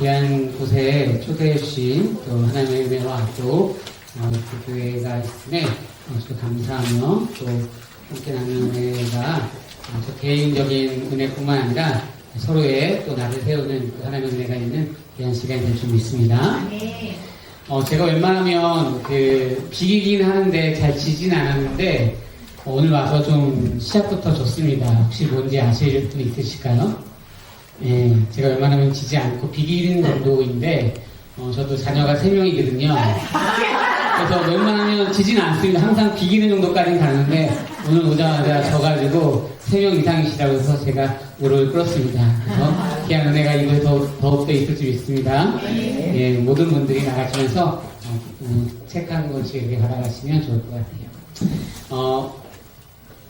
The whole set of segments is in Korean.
귀한 곳에 초대해 주신 또 하나님의 은혜와 또 그 교회가 있음에 또 감사하며 또 함께 나누는 은혜가 저 개인적인 은혜뿐만 아니라 서로의 또 나를 세우는 그 하나님의 은혜가 있는 귀한 시간이 될 줄 믿습니다. 제가 웬만하면 비기긴 하는데 잘 지진 않았는데 오늘 와서 좀 시작부터 좋습니다. 혹시 뭔지 아실 분 있으실까요? 예, 제가 웬만하면 지지 않고 비기는 정도인데 저도 자녀가 3명이거든요. 그래서 웬만하면 지지는 않습니다. 항상 비기는 정도까지는 가는데 오늘 오자마자 져가지고 3명 이상이시라고 해서 제가 무릎을 꿇었습니다. 그래서 귀한 은혜가 이거에 더욱더 있을 줄 믿습니다. 예, 모든 분들이 나가시면서 책 한 권씩 이렇게 받아가시면 좋을 것 같아요.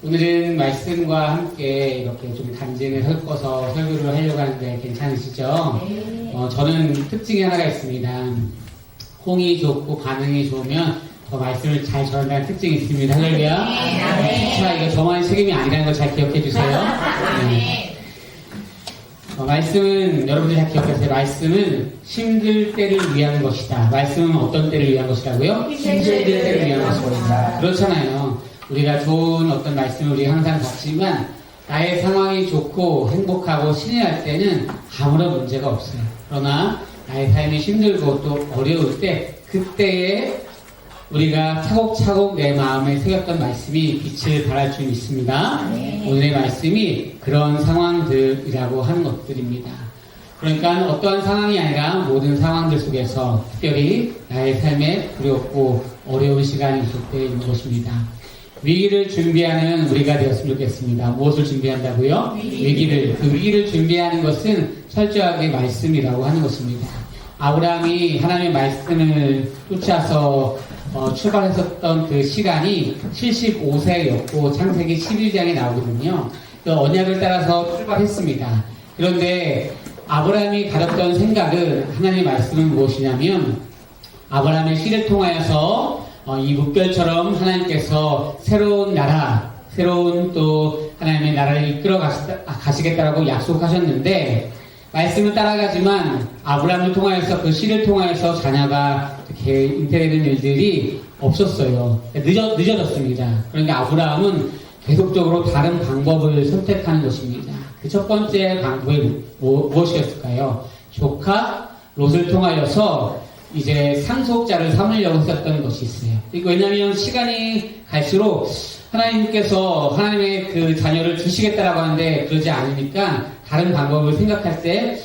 오늘은 말씀과 함께 이렇게 좀 간증을 섞어서 설교를 하려고 하는데 괜찮으시죠? 저는 특징이 하나가 있습니다. 홍이 좋고 반응이 좋으면 더 말씀을 잘 전한다는 특징이 있습니다. 할렐루야. 자, 이거 저만의 책임이 아니라는 걸 잘 기억해 주세요. 말씀은 여러분들이 잘 기억하세요. 말씀은 힘들 때를 위한 것이다. 말씀은 어떤 때를 위한 것이라고요? 힘들 때를 위한 것이다. 그렇잖아요. 우리가 좋은 어떤 말씀을 우리가 항상 받지만 나의 상황이 좋고 행복하고 신뢰할 때는 아무런 문제가 없어요. 그러나 나의 삶이 힘들고 또 어려울 때 그때에 우리가 차곡차곡 내 마음에 새겼던 말씀이 빛을 발할 줄 믿습니다. 오늘의 말씀이 그런 상황들이라고 하는 것들입니다. 그러니까 어떠한 상황이 아니라 모든 상황들 속에서 특별히 나의 삶에 두렵고 어려운 시간이 있을 때 있는 것입니다. 위기를 준비하는 우리가 되었으면 좋겠습니다. 무엇을 준비한다고요? 위기를. 그 위기를 준비하는 것은 철저하게 말씀이라고 하는 것입니다. 아브라함이 하나님의 말씀을 쫓아서 출발했었던 그 시간이 75세였고 창세기 11장에 나오거든요. 그 언약을 따라서 출발했습니다. 그런데 아브라함이 가졌던 생각은 하나님의 말씀은 무엇이냐면 아브라함의 씨를 통하여서 이 물결처럼 하나님께서 새로운 나라, 새로운 또 하나님의 나라를 이끌어 가시겠다라고 약속하셨는데 말씀을 따라가지만 아브라함을 통하여서 그 씨를 통하여서 자녀가 이렇게 잉태되는 일들이 없었어요. 늦어졌습니다. 그러니까 아브라함은 계속적으로 다른 방법을 선택하는 것입니다. 그 첫 번째 방법이 무엇이었을까요? 조카 롯을 통하여서 이제 상속자를 삼으려고 했었던 것이 있어요. 왜냐하면 시간이 갈수록 하나님께서 하나님의 그 자녀를 주시겠다라고 하는데 그러지 않으니까 다른 방법을 생각할 때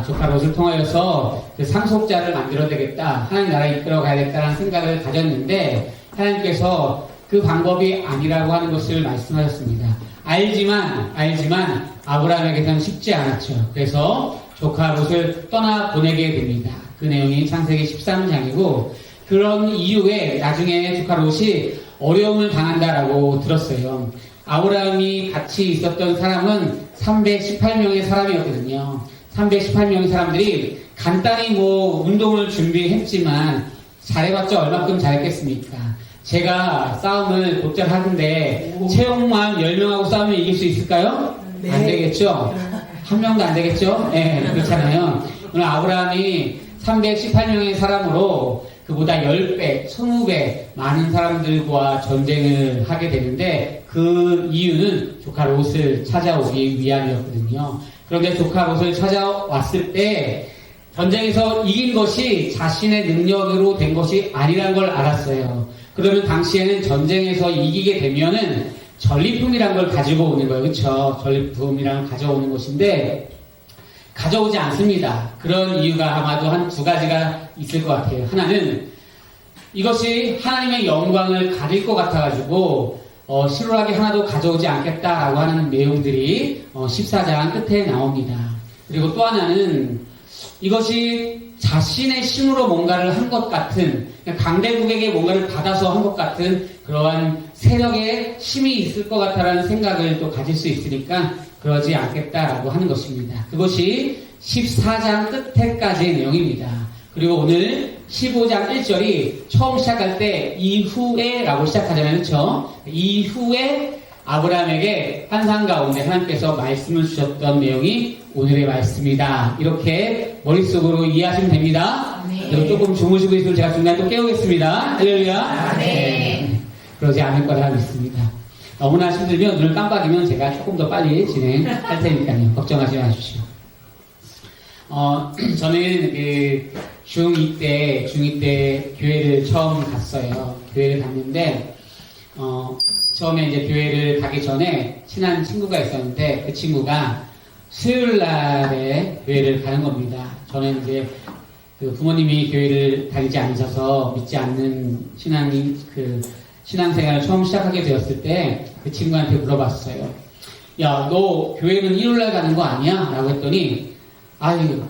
조카 롯을 통하여서 그 상속자를 만들어야 되겠다, 하나님 나라에 이끌어 가야겠다라는 생각을 가졌는데 하나님께서 그 방법이 아니라고 하는 것을 말씀하셨습니다. 알지만 아브라함에게서는 쉽지 않았죠. 그래서 조카 롯을 떠나 보내게 됩니다. 그 내용이 창세기 13장이고 그런 이후에 나중에 조카 롯이 어려움을 당한다라고 들었어요. 아브라함이 같이 있었던 사람은 318명의 사람이었거든요. 318명의 사람들이 간단히 운동을 준비했지만 잘해봤자 얼마큼 잘했겠습니까? 제가 싸움을 곧잘 하는데 체육만 10명하고 싸우면 이길 수 있을까요? 네. 안 되겠죠? 한 명도 안 되겠죠? 네, 그렇잖아요. 오늘 아브라함이 318명의 사람으로 그보다 10배, 20배 많은 사람들과 전쟁을 하게 되는데 그 이유는 조카 롯을 찾아오기 위함이었거든요. 그런데 조카 롯을 찾아왔을 때 전쟁에서 이긴 것이 자신의 능력으로 된 것이 아니란 걸 알았어요. 그러면 당시에는 전쟁에서 이기게 되면은 전리품이란 걸 가지고 오는 거예요. 그렇죠? 전리품이란 걸 가져오는 것인데 가져오지 않습니다. 그런 이유가 아마도 한 2가지가 있을 것 같아요. 하나는 이것이 하나님의 영광을 가릴 것 같아가지고 실오라기 하나도 가져오지 않겠다라고 하는 내용들이 14장 끝에 나옵니다. 그리고 또 하나는 이것이 자신의 힘으로 뭔가를 한 것 같은 강대국에게 뭔가를 받아서 한 것 같은 그러한 세력의 힘이 있을 것 같다라는 생각을 또 가질 수 있으니까 그러지 않겠다라고 하는 것입니다. 그것이 14장 끝에까지의 내용입니다. 그리고 오늘 15장 1절이 처음 시작할 때 이후에 라고 시작하잖아요. 그렇죠? 이후에 아브라함에게 환상 가운데 하나님께서 말씀을 주셨던 내용이 오늘의 말씀이다. 이렇게 이렇게 머릿속으로 이해하시면 됩니다. 네. 그리고 조금 주무시고 있으면 제가 중간에 또 깨우겠습니다. 할렐루야. 네. 그러지 않을 거라 믿습니다. 너무나 힘들면 눈을 깜빡이면 제가 조금 더 빨리 진행할 테니까요. 걱정하지 마십시오. 저는 중2 때 교회를 처음 갔어요. 교회를 갔는데, 처음에 이제 교회를 가기 전에 친한 친구가 있었는데, 그 친구가 수요일 날에 교회를 가는 겁니다. 저는 이제 그 부모님이 교회를 다니지 않으셔서 믿지 않는 신앙생활을 처음 시작하게 되었을 때 그 친구한테 물어봤어요. 야, 너 교회는 일요일날 가는 거 아니야? 라고 했더니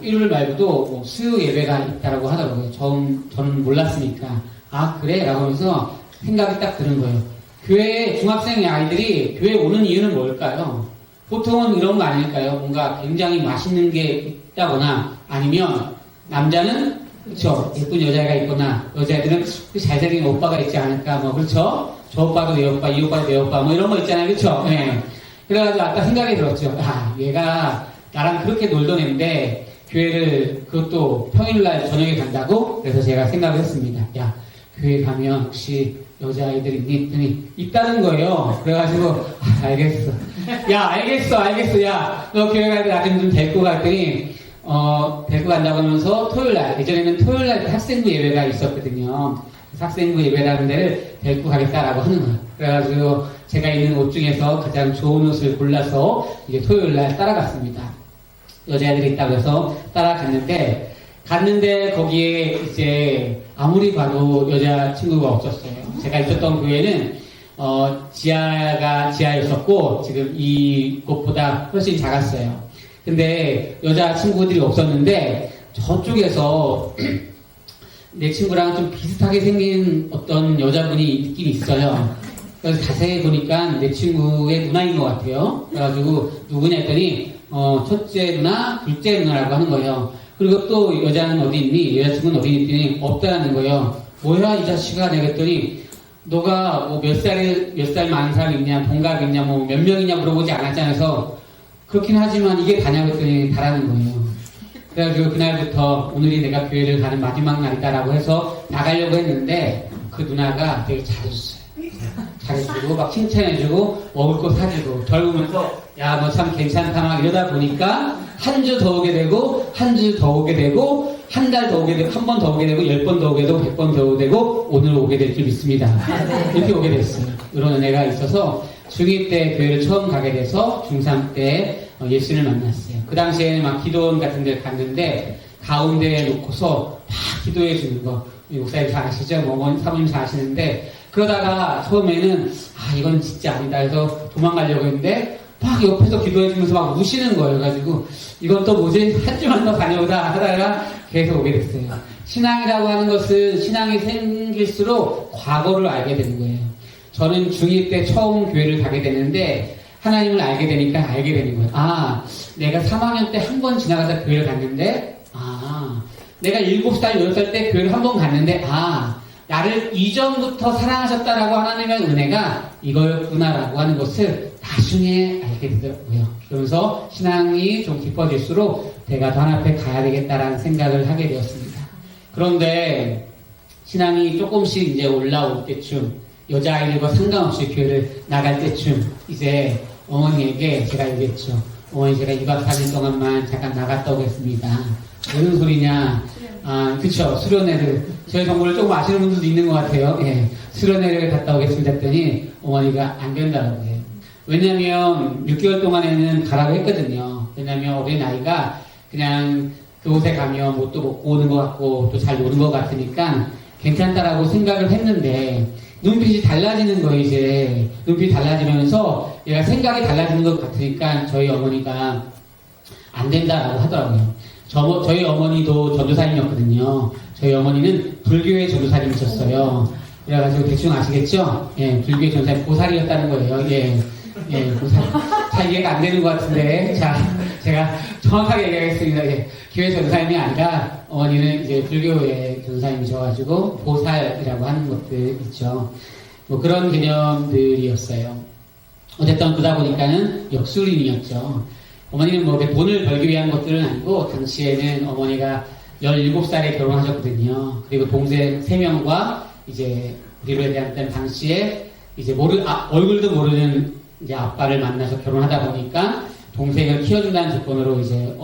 일요일 말고도 뭐 수요 예배가 있다라고 하더라고요. 저는 몰랐으니까. 아, 그래? 라고 하면서 생각이 딱 드는 거예요. 교회에 중학생 아이들이 교회에 오는 이유는 뭘까요? 보통은 이런 거 아닐까요? 뭔가 굉장히 맛있는 게 있다거나 아니면 남자는 그렇죠. 예쁜 여자애가 있거나 여자애들은 잘생긴 오빠가 있지 않을까 뭐 그렇죠. 저 오빠도 내 오빠, 이 오빠도 내 오빠 뭐 이런 거 있잖아요. 그렇죠. 네. 그래가지고 아까 생각이 들었죠. 얘가 나랑 그렇게 놀던 애인데 교회를 그것도 평일날 저녁에 간다고? 그래서 제가 생각을 했습니다. 야, 교회 가면 혹시 여자아이들 있니? 했더니 있다는 거예요. 그래가지고 알겠어. 야, 알겠어. 야, 너 교회 갈 때 나 좀 데리고 갔더니 데리고 간다고 하면서 토요일날, 예전에는 토요일날 학생부 예배가 있었거든요. 학생부 예배라는 데를 데리고 가겠다라고 하는 거예요. 그래가지고 제가 입는 옷 중에서 가장 좋은 옷을 골라서 이제 토요일날 따라갔습니다. 여자애들이 있다고 해서 따라갔는데, 거기에 이제 아무리 봐도 여자친구가 없었어요. 제가 있었던 교회는, 지하였었고, 지금 이곳보다 훨씬 작았어요. 근데 여자친구들이 없었는데, 저쪽에서 내 친구랑 좀 비슷하게 생긴 어떤 여자분이 있긴 있어요. 그래서 자세히 보니까 내 친구의 누나인 것 같아요. 그래가지고 누구냐 했더니, 첫째 누나, 둘째 누나라고 하는 거예요. 그리고 또 여자는 어디 있니? 여자친구는 어디 있니? 없다는 거예요. 뭐야 이 자식아? 내가 했더니 너가 뭐 몇 살 많은 사람 있냐, 동갑 있냐, 뭐 몇 명이냐 물어보지 않았잖아. 그래서 그렇긴 하지만 이게 다냐고 했더니 다라는 거예요. 그래가지고 그날부터 오늘이 내가 교회를 가는 마지막 날이다라고 해서 나가려고 했는데 그 누나가 되게 잘해줬어요. 잘해주고 막 칭찬해주고 먹을 거 사주고 결국면서 야 너 참 괜찮다 막 이러다 보니까 한 주 더 오게 되고 한 주 더 오게 되고 한 달 더 오게 되고 한 번 더 오게 되고 10번 더 오게 되고 100번 더 오게 되고 오늘 오게 될 줄 믿습니다. 이렇게 오게 됐어요. 이런 은혜가 있어서 중2 때 교회를 처음 가게 돼서 중3 때 예수를 만났어요. 그 당시에는 막 기도원 같은 데 갔는데 가운데에 놓고서 막 기도해 주는 거 목사님 잘 아시죠? 사모님 잘 아시는데 그러다가 처음에는 이건 진짜 아니다 해서 도망가려고 했는데 막 옆에서 기도해주면서 막 우시는 거예요. 그래가지고 이건 또 뭐지? 한 주만 더 다녀오다 하다가 계속 오게 됐어요. 신앙이라고 하는 것은 신앙이 생길수록 과거를 알게 되는 거예요. 저는 중2 때 처음 교회를 가게 되는데 하나님을 알게 되니까 알게 되는 거예요. 내가 3학년 때 한 번 지나가다 교회를 갔는데 내가 7살, 8살 때 교회를 한 번 갔는데 나를 이전부터 사랑하셨다라고 하나님의 은혜가 이거였구나라고 하는 것을 나중에 알게 되더라고요. 그러면서 신앙이 좀 깊어질수록 내가 더 하나님 앞에 가야 되겠다라는 생각을 하게 되었습니다. 그런데 신앙이 조금씩 이제 올라올 때쯤 여자아이들과 상관없이 교회를 나갈 때쯤 이제 어머니에게 제가 얘기했죠. 어머니 제가 2박 3일 동안만 잠깐 나갔다 오겠습니다. 무슨 소리냐? 그쵸. 수련회를 저희 정보를 조금 아시는 분들도 있는 것 같아요. 예. 수련회를 갔다 오겠습니다 했더니 어머니가 안 된다고 해요. 왜냐면 6개월 동안에는 가라고 했거든요. 왜냐면 어린아이가 그냥 그곳에 가면 뭣도 먹고 오는 것 같고 또 잘 노는 것 같으니까 괜찮다라고 생각을 했는데 눈빛이 달라지는 거예요. 이제 눈빛이 달라지면서 얘가 생각이 달라지는 것 같으니까 저희 어머니가 안 된다라고 하더라고요. 저희 어머니도 전도사님이었거든요. 저희 어머니는 불교의 전도사님이셨어요. 그래가지고 대충 아시겠죠? 예, 불교의 전도사님 보살이었다는 거예요. 예, 보살. 잘 이해가 안 되는 것 같은데, 자, 제가 정확하게 얘기하겠습니다. 예, 교회 전도사님이 아니라 어머니는 이제 불교의 전도사님이셔가지고 보살이라고 하는 것들 있죠. 뭐 그런 개념들이었어요. 어쨌든 그러다 보니까는 역술인이었죠. 어머니는 뭐 돈을 벌기 위한 것들은 아니고 당시에는 어머니가 17살에 결혼하셨거든요. 그리고 동생 3명과 이제 우리로 대한 당시에 이제 얼굴도 모르는 이제 아빠를 만나서 결혼하다 보니까 동생을 키워준다는 조건으로 이제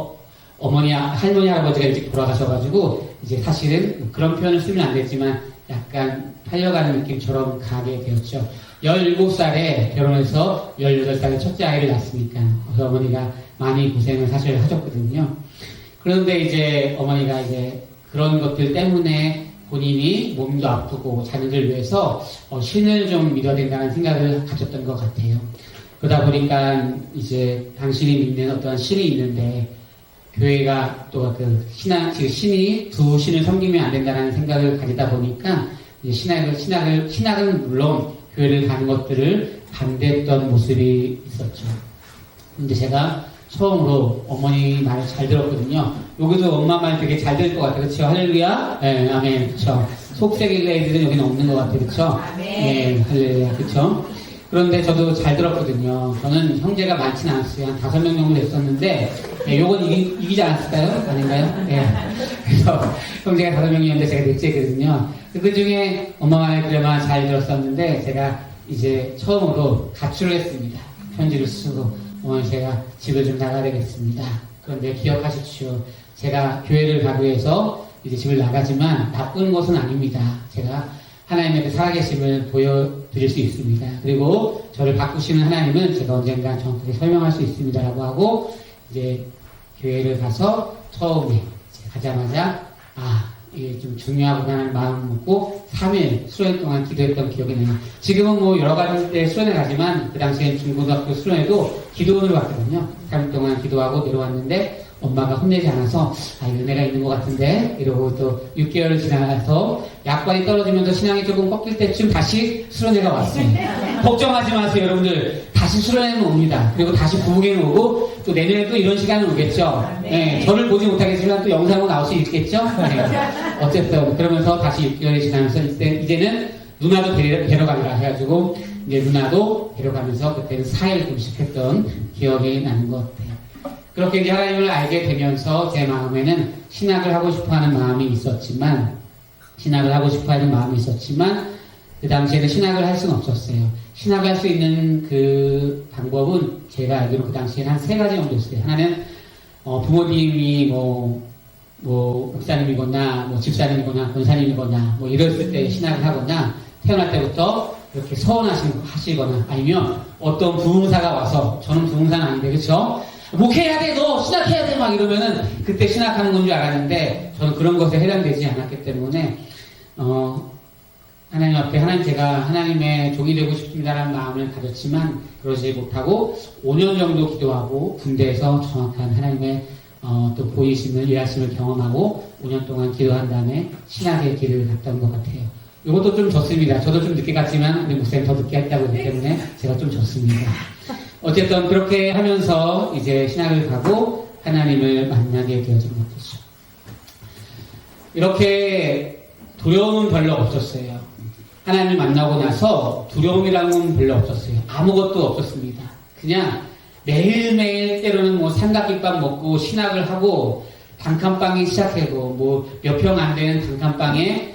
어머니, 할머니, 할아버지가 일찍 돌아가셔가지고 이제 사실은 그런 표현을 쓰면 안 됐지만 약간 팔려가는 느낌처럼 가게 되었죠. 17살에 결혼해서 18살에 첫째 아이를 낳았으니까 그래서 어머니가 많이 고생을 사실 하셨거든요. 그런데 이제 어머니가 이제 그런 것들 때문에 본인이 몸도 아프고 자녀들 위해서 신을 좀 믿어야 된다는 생각을 가졌던 것 같아요. 그러다 보니까 이제 당신이 믿는 어떤 신이 있는데 교회가 또 그 신이 두 신을 섬기면 안 된다는 생각을 가지다 보니까 이제 신학은 물론 교회를 가는 것들을 반대했던 모습이 있었죠. 근데 제가 처음으로 어머니 말 잘 들었거든요. 여기도 엄마 말 되게 잘 들을 것 같아요. 그렇죠? 할렐루야? 네, 아멘. 그렇죠? 속세계 애들은 여기는 없는 것 같아요. 그렇죠? 네, 할렐루야. 그렇죠? 그런데 저도 잘 들었거든요. 저는 형제가 많지는 않았어요. 한 5명 정도 됐었는데, 네, 요건 이기지 않았을까요? 아닌가요? 네. 그래서 형제가 5명이었는데 제가 넷째거든요. 그 중에 엄마 말 그래마 잘 들었었는데, 제가 이제 처음으로 가출을 했습니다. 편지를 쓰고, 제가 집을 좀 나가야 되겠습니다. 그런데 기억하십시오. 제가 교회를 가기 위해서 이제 집을 나가지만 나쁜 것은 아닙니다. 제가 하나님의 그 살아계심을 보여드릴 수 있습니다. 그리고 저를 바꾸시는 하나님은 제가 언젠가 정확하게 설명할 수 있습니다라고 하고 이제 교회를 가서 처음에 가자마자 이게 좀 중요하구나라는 마음을 먹고 3일 수련 동안 기도했던 기억이 나요. 지금은 뭐 여러 가지 때 수련을 가지만 그 당시엔 중고등학교 수련회도 기도원으로 갔거든요. 3일 동안 기도하고 내려왔는데 엄마가 혼내지 않아서 은혜가 있는 것 같은데 이러고 또 6개월을 지나서 약관이 떨어지면서 신앙이 조금 꺾일 때쯤 다시 수련회가 왔어요. 걱정하지 마세요 여러분들. 다시 수련회는 옵니다. 그리고 다시 부흥회는 오고 또 내년에 또 이런 시간은 오겠죠. 네, 저를 보지 못하겠지만 또 영상으로 나올 수 있겠죠. 네. 어쨌든 그러면서 다시 6개월이 지나면서 이제는 누나도 데려가라 해가지고 이제 누나도 데려가면서 그때는 4일 금식했던 기억이 나는 것 같아요. 그렇게 이제 하나님을 알게 되면서 제 마음에는 신학을 하고 싶어하는 마음이 있었지만 그 당시에는 신학을 할 수는 없었어요. 신학을 할 수 있는 그 방법은 제가 알기로 그 당시에는 한 3가지 정도였어요. 하나는 부모님이 목사님이거나 집사님이거나 권사님이거나 이랬을 때 신학을 하거나 태어날 때부터 이렇게 서원하시거나 아니면 어떤 부흥사가 와서 저는 부흥사는 아닌데 그렇죠? 목회해야 돼, 너 신학해야 돼, 막 이러면은 그때 신학하는 건 줄 알았는데 저는 그런 것에 해당되지 않았기 때문에 하나님 앞에 제가 하나님의 종이 되고 싶습니다라는 마음을 가졌지만 그러지 못하고 5년 정도 기도하고 군대에서 정확한 하나님의 또 보이심을 일하심을 경험하고 5년 동안 기도한 다음에 신학의 길을 갔던 것 같아요. 이것도 좀 졌습니다. 저도 좀 늦게 갔지만 우리 목사님 더 늦게 했다고 했기 때문에 제가 좀 졌습니다. 어쨌든 그렇게 하면서 이제 신학을 가고 하나님을 만나게 되어진 것이죠. 이렇게 두려움은 별로 없었어요. 하나님을 만나고 나서 두려움이라는 건 별로 없었어요. 아무것도 없었습니다. 그냥 매일매일 때로는 삼각김밥 먹고 신학을 하고 단칸방에 시작하고 몇 평 안 되는 단칸방에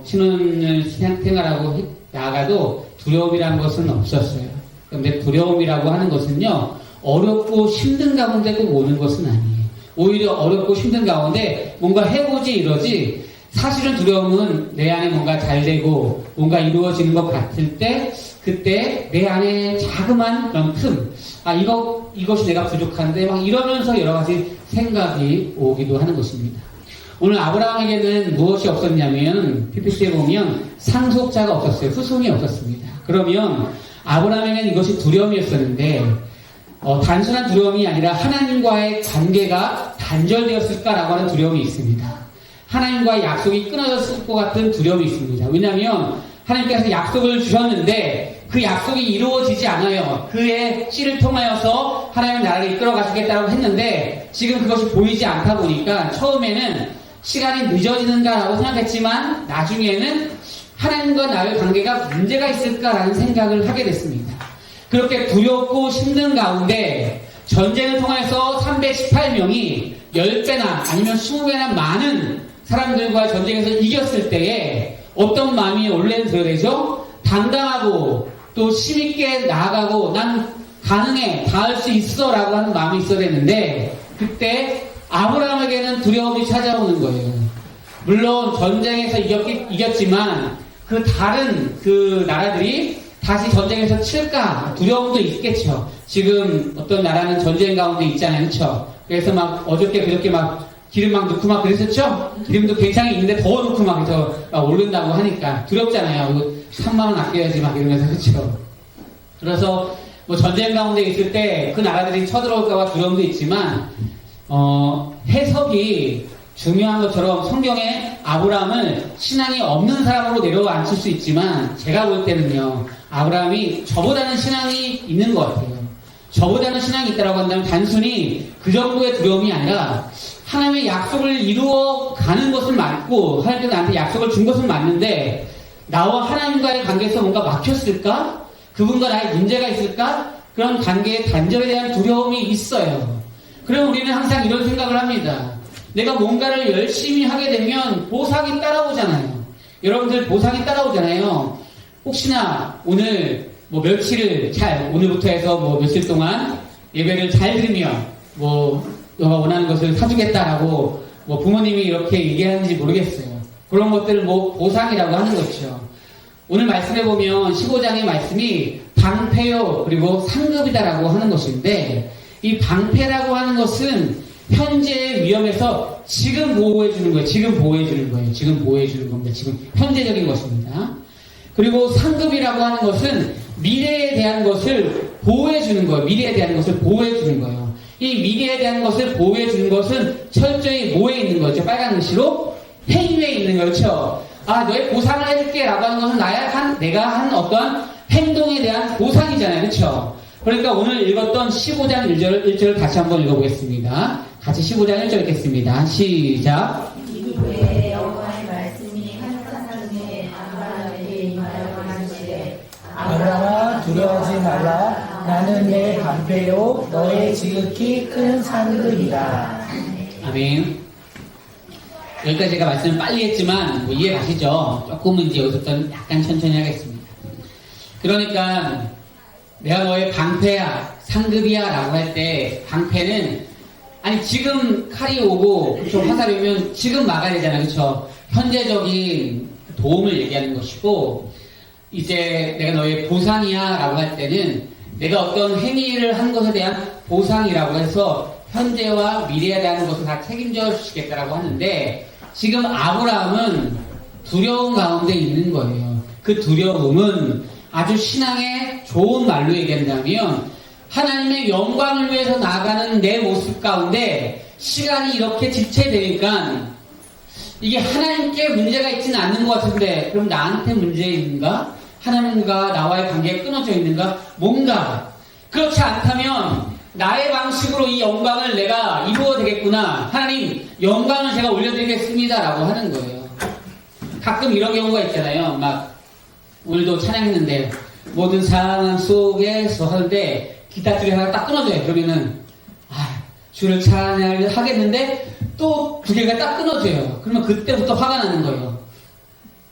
신혼을 생활하고 나아가도 두려움이라는 것은 없었어요. 그런데 두려움이라고 하는 것은요, 어렵고 힘든 가운데 꼭 오는 것은 아니에요. 오히려 어렵고 힘든 가운데 뭔가 해보지 이러지, 사실은 두려움은 내 안에 뭔가 잘 되고 뭔가 이루어지는 것 같을 때, 그때 내 안에 자그만 그런 틈, 이것이 내가 부족한데 막 이러면서 여러 가지 생각이 오기도 하는 것입니다. 오늘 아브라함에게는 무엇이 없었냐면, PPT에 보면 상속자가 없었어요. 후손이 없었습니다. 그러면 아브라함에게는 이것이 두려움이었었는데, 단순한 두려움이 아니라 하나님과의 관계가 단절되었을까라고 하는 두려움이 있습니다. 하나님과의 약속이 끊어졌을 것 같은 두려움이 있습니다. 왜냐하면 하나님께서 약속을 주셨는데 그 약속이 이루어지지 않아요. 그의 씨를 통하여서 하나님의 나라를 이끌어 가시겠다고 했는데 지금 그것이 보이지 않다 보니까 처음에는 시간이 늦어지는가라고 생각했지만 나중에는 하나님과 나의 관계가 문제가 있을까라는 생각을 하게 됐습니다. 그렇게 두렵고 힘든 가운데 전쟁을 통해서 318명이 10배나 아니면 20배나 많은 사람들과 전쟁에서 이겼을 때에 어떤 마음이 원래는 들어야 되죠? 당당하고 또 힘있게 나아가고 난 가능해, 다 할 수 있어 라고 하는 마음이 있어야 되는데 그때 아브라함에게는 두려움이 찾아오는 거예요. 물론 전쟁에서 이겼지만 그 다른 그 나라들이 다시 전쟁에서 칠까 두려움도 있겠죠. 지금 어떤 나라는 전쟁 가운데 있잖아요. 그렇죠? 그래서 막 어저께 그저께 막 기름 막 넣고 막 그랬었죠? 기름도 굉장히 있는데 더 넣고 막 오른다고 하니까 두렵잖아요. 3만원 아껴야지 막 이러면서 그렇죠? 그래서 뭐 전쟁 가운데 있을 때 그 나라들이 쳐들어올까봐 두려움도 있지만 해석이 중요한 것처럼 성경에 아브라함을 신앙이 없는 사람으로 내려앉힐 수 있지만 제가 볼 때는요 아브라함이 저보다는 신앙이 있는 것 같아요. 저보다는 신앙이 있다고 한다면 단순히 그 정도의 두려움이 아니라 하나님의 약속을 이루어 가는 것은 맞고 하나님께서 나한테 약속을 준 것은 맞는데 나와 하나님과의 관계에서 뭔가 막혔을까? 그분과 나의 문제가 있을까? 그런 관계의 단절에 대한 두려움이 있어요. 그럼 우리는 항상 이런 생각을 합니다. 내가 뭔가를 열심히 하게 되면 보상이 따라오잖아요. 여러분들 보상이 따라오잖아요. 혹시나 오늘 뭐 며칠을 오늘부터 해서 뭐 며칠 동안 예배를 잘 드리면 뭐 너가 원하는 것을 사주겠다라고 뭐 부모님이 이렇게 얘기하는지 모르겠어요. 그런 것들을 뭐 보상이라고 하는 거죠. 오늘 말씀해 보면 15장의 말씀이 방패요 그리고 상급이다라고 하는 것인데 이 방패라고 하는 것은 현재의 위험에서 지금 보호해 주는 거예요. 지금 보호해 주는 거예요. 지금 보호해 주는 겁니다. 지금 현재적인 것입니다. 그리고 상급이라고 하는 것은 미래에 대한 것을 보호해 주는 거예요. 미래에 대한 것을 보호해 주는 거예요. 이 미래에 대한 것을 보호해 주는 것은 철저히 뭐에 있는 거죠? 빨간 글씨로 행위에 있는 거죠. 그렇죠? 아, 너의 보상을 해줄게 라고 하는 것은 내가 한 어떠한 행동에 대한 보상이잖아요. 그렇죠? 그러니까 오늘 읽었던 15장 1절 다시 한번 읽어보겠습니다. 같이 15장 1절 읽겠습니다. 시작. 이후에 여호와의 말씀이 한사람에게 아브라함에게 임하여 가시되 아브라함아 두려워하지 말라. 나는 내 방패요 너의 지극히 큰 상급이다. 아멘. 여기까지 제가 말씀을 빨리 했지만 뭐 이해 가시죠? 조금은 이제 여기서부터 약간 천천히 하겠습니다. 그러니까 내가 너의 방패야, 상급이야 라고 할 때 방패는 아니 지금 칼이 오고 그쵸, 화살이 오면 지금 막아야 되잖아요. 그렇죠? 현재적인 도움을 얘기하는 것이고 이제 내가 너의 보상이야 라고 할 때는 내가 어떤 행위를 한 것에 대한 보상이라고 해서 현재와 미래에 대한 것을 다 책임져 주시겠다라고 하는데 지금 아브라함은 두려움 가운데 있는 거예요. 그 두려움은 아주 신앙의 좋은 말로 얘기한다면 하나님의 영광을 위해서 나아가는 내 모습 가운데 시간이 이렇게 지체되니까 이게 하나님께 문제가 있지는 않는 것 같은데 그럼 나한테 문제인가? 하나님과 나와의 관계가 끊어져 있는가? 뭔가 그렇지 않다면 나의 방식으로 이 영광을 내가 이루어 되겠구나. 하나님 영광을 제가 올려드리겠습니다 라고 하는 거예요. 가끔 이런 경우가 있잖아요. 막 오늘도 찬양했는데 모든 상황 속에서 하는데 기타 줄이 하나 딱 끊어져요. 그러면은 주를 찬양하겠는데 또 두 개가 딱 끊어져요. 그러면 그때부터 화가 나는 거예요.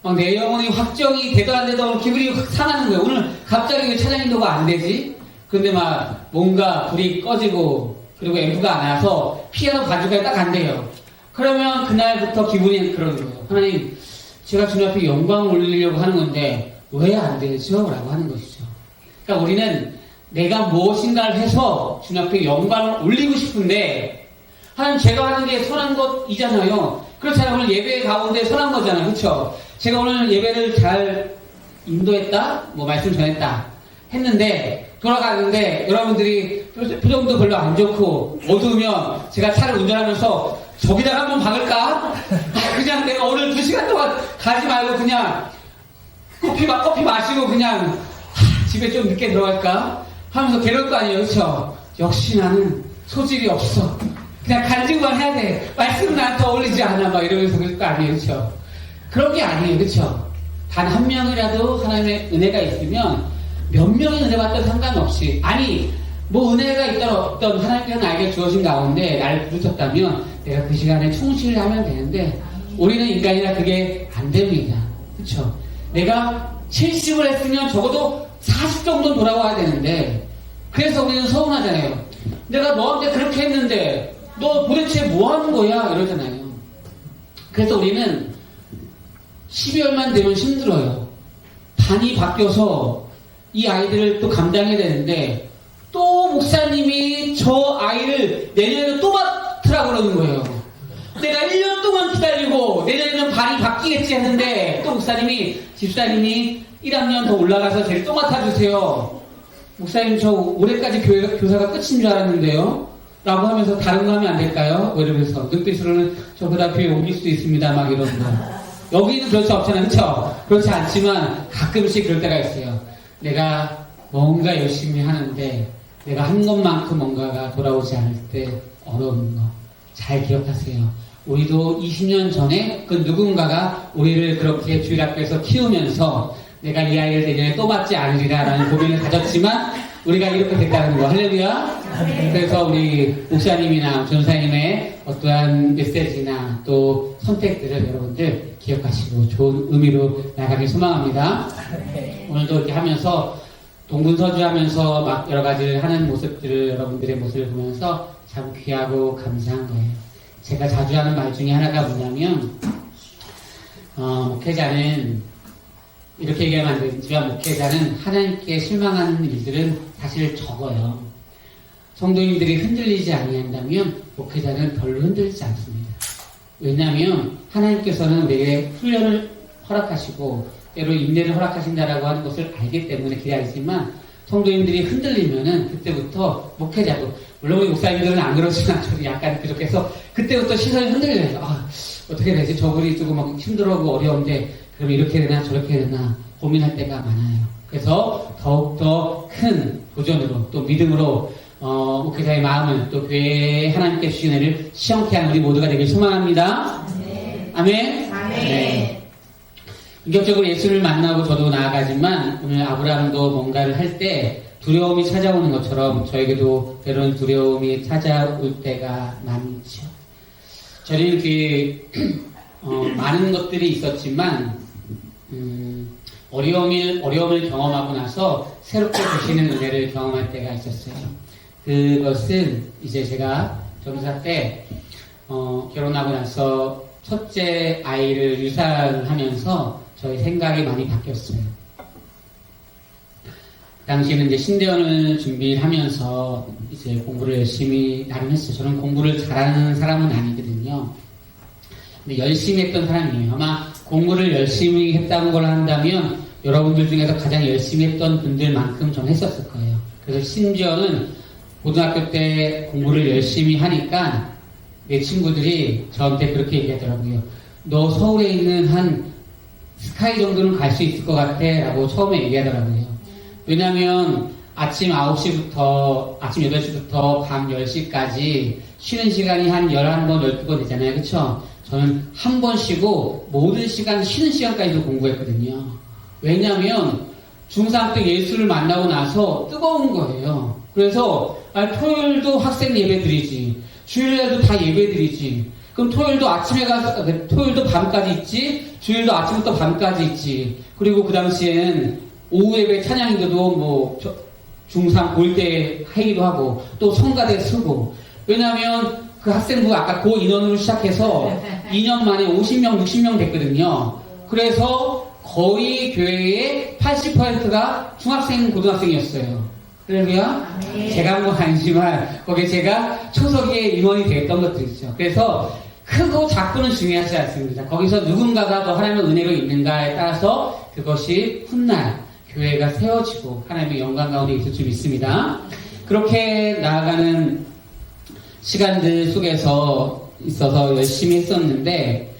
막 내 영혼이 확정이 되도 안 되도 기분이 확 상하는 거예요. 오늘 갑자기 왜 찬양 인도가 안 되지? 근데 막 뭔가 불이 꺼지고 그리고 앰프가 안 와서 피아노 반주까지 딱 안 돼요. 그러면 그날부터 기분이 그러는 거예요. 하나님 제가 주님 앞에 영광을 올리려고 하는 건데 왜 안 되죠? 라고 하는 것이죠. 그러니까 우리는 내가 무엇인가를 해서 주님 앞에 영광을 올리고 싶은데 하나님 제가 하는 게 선한 것이잖아요. 그렇잖아요. 오늘 예배 가운데 선한 거잖아요. 그렇죠? 제가 오늘 예배를 잘 인도했다? 뭐 말씀 전했다 했는데 돌아가는데 여러분들이 표정도 별로 안 좋고 어두우면 제가 차를 운전하면서 저기다가 한번 박을까? 그냥 내가 오늘 2시간 동안 가지 말고 그냥 커피 마시고 그냥 집에 좀 늦게 들어갈까? 하면서 괴로울 거 아니에요. 그렇죠? 역시 나는 소질이 없어. 그냥 간증만 해야 돼. 말씀 나한테 어울리지 않아. 막 이러면서 그럴 거 아니에요. 그렇죠? 그런 게 아니에요. 그렇죠? 단 한 명이라도 하나님의 은혜가 있으면 몇 명의 은혜 받든 상관없이 아니 뭐 은혜가 있던 어떤 하나님께서 나에게 주어진 가운데 나를 부르셨다면 내가 그 시간에 충실을 하면 되는데 우리는 인간이라 그게 안 됩니다. 그렇죠? 내가 70을 했으면 적어도 40 정도는 돌아와야 되는데 그래서 우리는 서운하잖아요. 내가 너한테 그렇게 했는데 너 도대체 뭐 하는 거야? 이러잖아요. 그래서 우리는 12월만 되면 힘들어요. 반이 바뀌어서 이 아이들을 또 감당해야 되는데 또 목사님이 저 아이를 내년에 또 맡으라고 그러는 거예요. 내가 1년 동안 기다리고 내년에는 반이 바뀌겠지 했는데 또 목사님이 집사님이 1학년 더 올라가서 쟤를 또 맡아주세요. 목사님 저 올해까지 교사가 끝인 줄 알았는데요. 라고 하면서 다른 거 하면 안 될까요? 이러면서 눈빛으로는 저보다 교회 옮길 수도 있습니다. 막 이러는 거. 여기는 그럴 수 없잖아요. 그렇죠? 그렇지 않지만 가끔씩 그럴 때가 있어요. 내가 뭔가 열심히 하는데 내가 한 것만큼 뭔가가 돌아오지 않을 때 어려운 거. 잘 기억하세요. 우리도 20년 전에 그 누군가가 우리를 그렇게 주일학교에서 키우면서 내가 이 아이를 내년에 또 받지 않으리라라는 고민을 가졌지만 우리가 이렇게 됐다는 거. 할렐루야. 그래서 우리 목사님이나 전사님의 어떠한 메시지나 또 선택들을 여러분들 기억하시고 좋은 의미로 나가길 소망합니다. 오늘도 이렇게 하면서 동분서주하면서 막 여러 가지를 하는 모습들을 여러분들의 모습을 보면서 참 귀하고 감사한 거예요. 제가 자주 하는 말 중에 하나가 뭐냐면 목회자는 이렇게 얘기하면 안 되지만 목회자는 하나님께 실망하는 일들은 사실 적어요. 성도님들이 흔들리지 아니한다면 목회자는 별로 흔들리지 않습니다. 왜냐하면 하나님께서는 우리에게 훈련을 허락하시고 때로 인내를 허락하신다라고 하는 것을 알기 때문에 기다리지만 성도님들이 흔들리면은 그때부터 목회자도 물론 우리 목사님들은 안 그러지만 저도 약간 그렇게 해서 그때부터 시선이 흔들려요. 어떻게 되지? 저분이 조금 막 힘들어하고 어려운데 그럼 이렇게 되나 저렇게 되나 고민할 때가 많아요. 그래서 더욱더 큰 도전으로 또 믿음으로 목회자의 마음을 또 교회에 하나님께 주신 은혜를 시험케 하는 우리 모두가 되길 소망합니다. 아멘. 아멘. 네. 인격적으로 예수를 만나고 저도 나아가지만 오늘 아브라함도 뭔가를 할 때 두려움이 찾아오는 것처럼 저에게도 때로는 두려움이 찾아올 때가 많죠. 저는 많은 것들이 있었지만 어려움을 경험하고 나서 새롭게 주시는 은혜를 경험할 때가 있었어요. 그것은 이제 제가 전사 때 결혼하고 나서 첫째 아이를 유산하면서 저의 생각이 많이 바뀌었어요. 당시에는 이제 신대원을 준비하면서 이제 공부를 열심히 나름 했어요. 저는 공부를 잘하는 사람은 아니거든요. 근데 열심히 했던 사람이에요. 아마 공부를 열심히 했다는 걸 한다면 여러분들 중에서 가장 열심히 했던 분들만큼 전 했었을 거예요. 그래서 심지어는 고등학교 때 공부를 열심히 하니까 내 친구들이 저한테 그렇게 얘기하더라고요. 너 서울에 있는 한 스카이 정도는 갈 수 있을 것 같아 라고 처음에 얘기하더라고요. 왜냐면 아침 9시부터 아침 8시부터 밤 10시까지 쉬는 시간이 한 11번 12번 되잖아요. 그쵸? 저는 한 번 쉬고 모든 시간 쉬는 시간까지도 공부했거든요. 왜냐면 중3 때 예수를 만나고 나서 뜨거운 거예요. 그래서 토요일도 학생 예배 드리지, 주일에도 다 예배 드리지. 그럼 토요일도 아침에 가서 토요일도 밤까지 있지, 주일도 아침부터 밤까지 있지. 그리고 그 당시에는 오후 예배 찬양인데도 중3 고1 때 하기도 하고 또 성가대 쓰고. 왜냐하면 그 학생부 아까 그 인원으로 시작해서 2년 만에 50명, 60명 됐거든요. 그래서 거의 교회의 80%가 중학생, 고등학생이었어요. 그러고요. 제가 한 건 아니지만 거기에 제가 초석의 임원이 됐던 것들이죠. 그래서 크고 작고는 중요하지 않습니다. 거기서 누군가가 더 하나님의 은혜로 있는가에 따라서 그것이 훗날 교회가 세워지고 하나님의 영광 가운데 있을 줄 믿습니다. 그렇게 나아가는 시간들 속에서 있어서 열심히 했었는데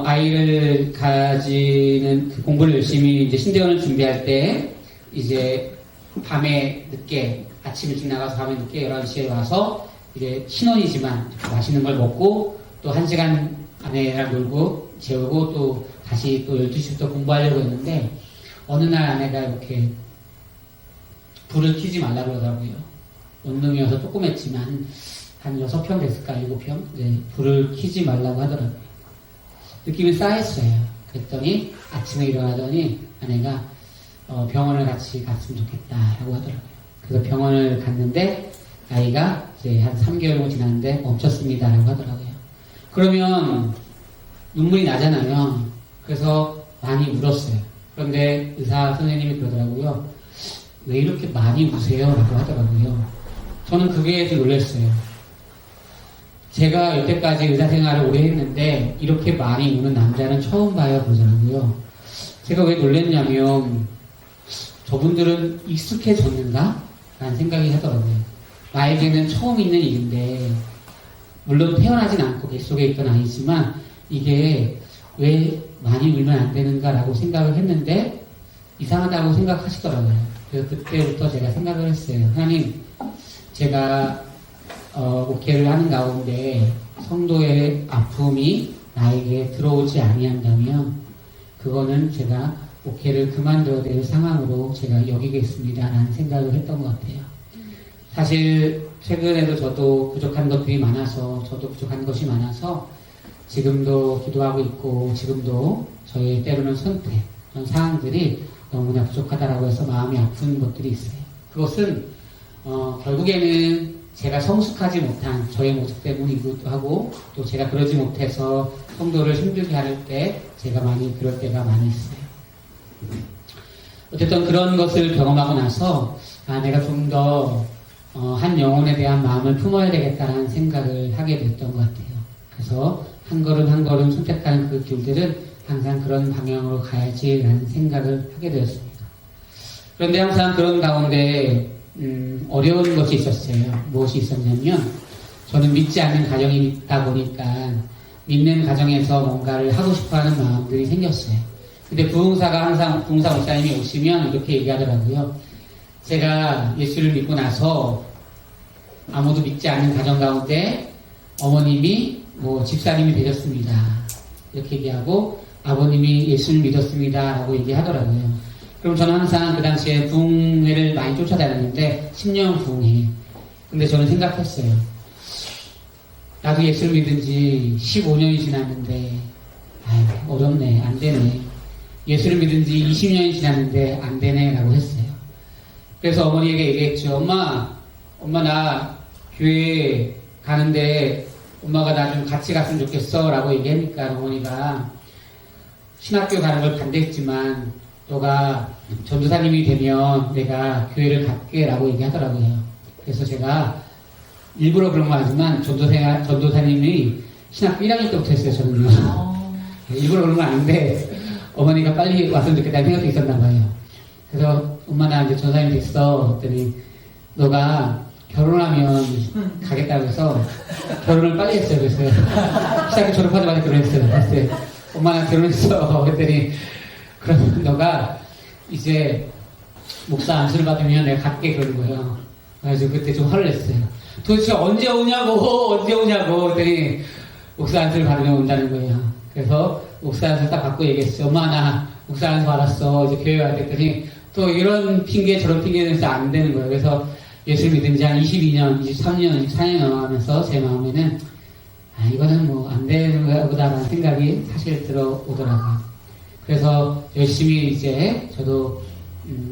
아이를 가지는 그 공부를 열심히 이제 신대원을 준비할 때 이제 밤에 늦게 아침 일찍 나가서 밤에 늦게 11시에 와서 이제 신혼이지만 맛있는 걸 먹고 또 1시간 아내랑 놀고 재우고 또 다시 또 12시부터 공부하려고 했는데 어느 날 아내가 이렇게 불을 켜지 말라고 그러더라고요. 원룸이어서 조그맸지만 한 6평 됐을까 7평? 네, 불을 켜지 말라고 하더라고요. 느낌이 싸했어요. 그랬더니 아침에 일어나더니 아내가 병원을 같이 갔으면 좋겠다라고 하더라고요. 그래서 병원을 갔는데 아이가 이제 한 3개월 정도 지났는데 멈췄습니다라고 하더라고요. 그러면 눈물이 나잖아요. 그래서 많이 울었어요. 그런데 의사 선생님이 그러더라고요. 왜 이렇게 많이 우세요? 라고 하더라고요. 저는 그게 좀 놀랐어요. 제가 여태까지 의사 생활을 오래 했는데 이렇게 많이 우는 남자는 처음 봐요. 그러더라고요. 제가 왜 놀랐냐면 저분들은 익숙해졌는가? 라는 생각이 하더라고요. 나에게는 처음 있는 일인데 물론 태어나진 않고 뱃속에 있던 아이지만 이게 왜 많이 울면 안 되는가라고 생각을 했는데 이상하다고 생각하시더라고요. 그래서 그때부터 제가 생각을 했어요. 하나님, 제가 목회를 하는 가운데 성도의 아픔이 나에게 들어오지 아니한다면 그거는 제가 목회를 그만둬야 될 상황으로 제가 여기겠습니다라는 생각을 했던 것 같아요. 사실 최근에도 저도 부족한 것들이 많아서 저도 부족한 것이 많아서 지금도 기도하고 있고 지금도 저의 때로는 선택 그런 상황들이 너무나 부족하다라고 해서 마음이 아픈 것들이 있어요. 그것은 결국에는 제가 성숙하지 못한 저의 모습 때문이기도 하고 또 제가 그러지 못해서 성도를 힘들게 할 때 제가 많이 그럴 때가 많이 있어요. 어쨌든 그런 것을 경험하고 나서 내가 좀 더 한 영혼에 대한 마음을 품어야 되겠다는 생각을 하게 됐던 것 같아요. 그래서 한 걸음 한 걸음 선택하는 그 길들은 항상 그런 방향으로 가야지라는 생각을 하게 되었습니다. 그런데 항상 그런 가운데 어려운 것이 있었어요. 무엇이 있었냐면 저는 믿지 않는 가정이 있다 보니까 믿는 가정에서 뭔가를 하고 싶어하는 마음들이 생겼어요. 근데 부흥사 목사님이 오시면 이렇게 얘기하더라고요. 제가 예수를 믿고 나서 아무도 믿지 않는 가정 가운데 어머님이 집사님이 되셨습니다. 이렇게 얘기하고 아버님이 예수를 믿었습니다. 라고 얘기하더라고요. 그럼 저는 항상 그 당시에 부흥회를 많이 쫓아다녔는데 10년 부흥회. 근데 저는 생각했어요. 나도 예수를 믿은 지 15년이 지났는데 어렵네. 안 되네. 예수를 믿은 지 20년이 지났는데 안 되네. 라고 했어요. 그래서 어머니에게 얘기했죠. 엄마 나 교회 가는데 엄마가 나 좀 같이 갔으면 좋겠어. 라고 얘기하니까 어머니가 신학교 가는 걸 반대했지만 너가 전도사님이 되면 내가 교회를 갈게 라고 얘기하더라고요. 그래서 제가 일부러 그런 거 하지만 전도사님이 신학교 1학년 때부터 했어요. 저는요. 일부러 그런 건 아닌데 어머니가 빨리 왔으면 좋겠다는 생각도 있었나 봐요. 그래서 엄마 나 이제 전도사님 됐어. 그랬더니 너가 결혼하면 가겠다고 해서 결혼을 빨리 했어요. 그래서 신학교 졸업하자마자 결혼했어요. 그래서 엄마 나 결혼했어. 그랬더니 그럼 너가 이제 목사 안수를 받으면 내가 갈게 그러는 거예요. 그래서 그때 좀 화를 냈어요. 도대체 언제 오냐고 그랬더니 목사 안수를 받으면 온다는 거예요. 그래서 목사 안수를 딱 받고 얘기했어요. 엄마 나 목사 안수 받았어. 이제 교회 와야 됐더니 또 이런 핑계 저런 핑계 대면서 안 되는 거예요. 그래서 예수 믿은 지 한 22년, 23년, 24년 넘어가면서 제 마음에는 이거는 안 되는 거야 보다라는 생각이 사실 들어오더라고요. 그래서 열심히 이제 저도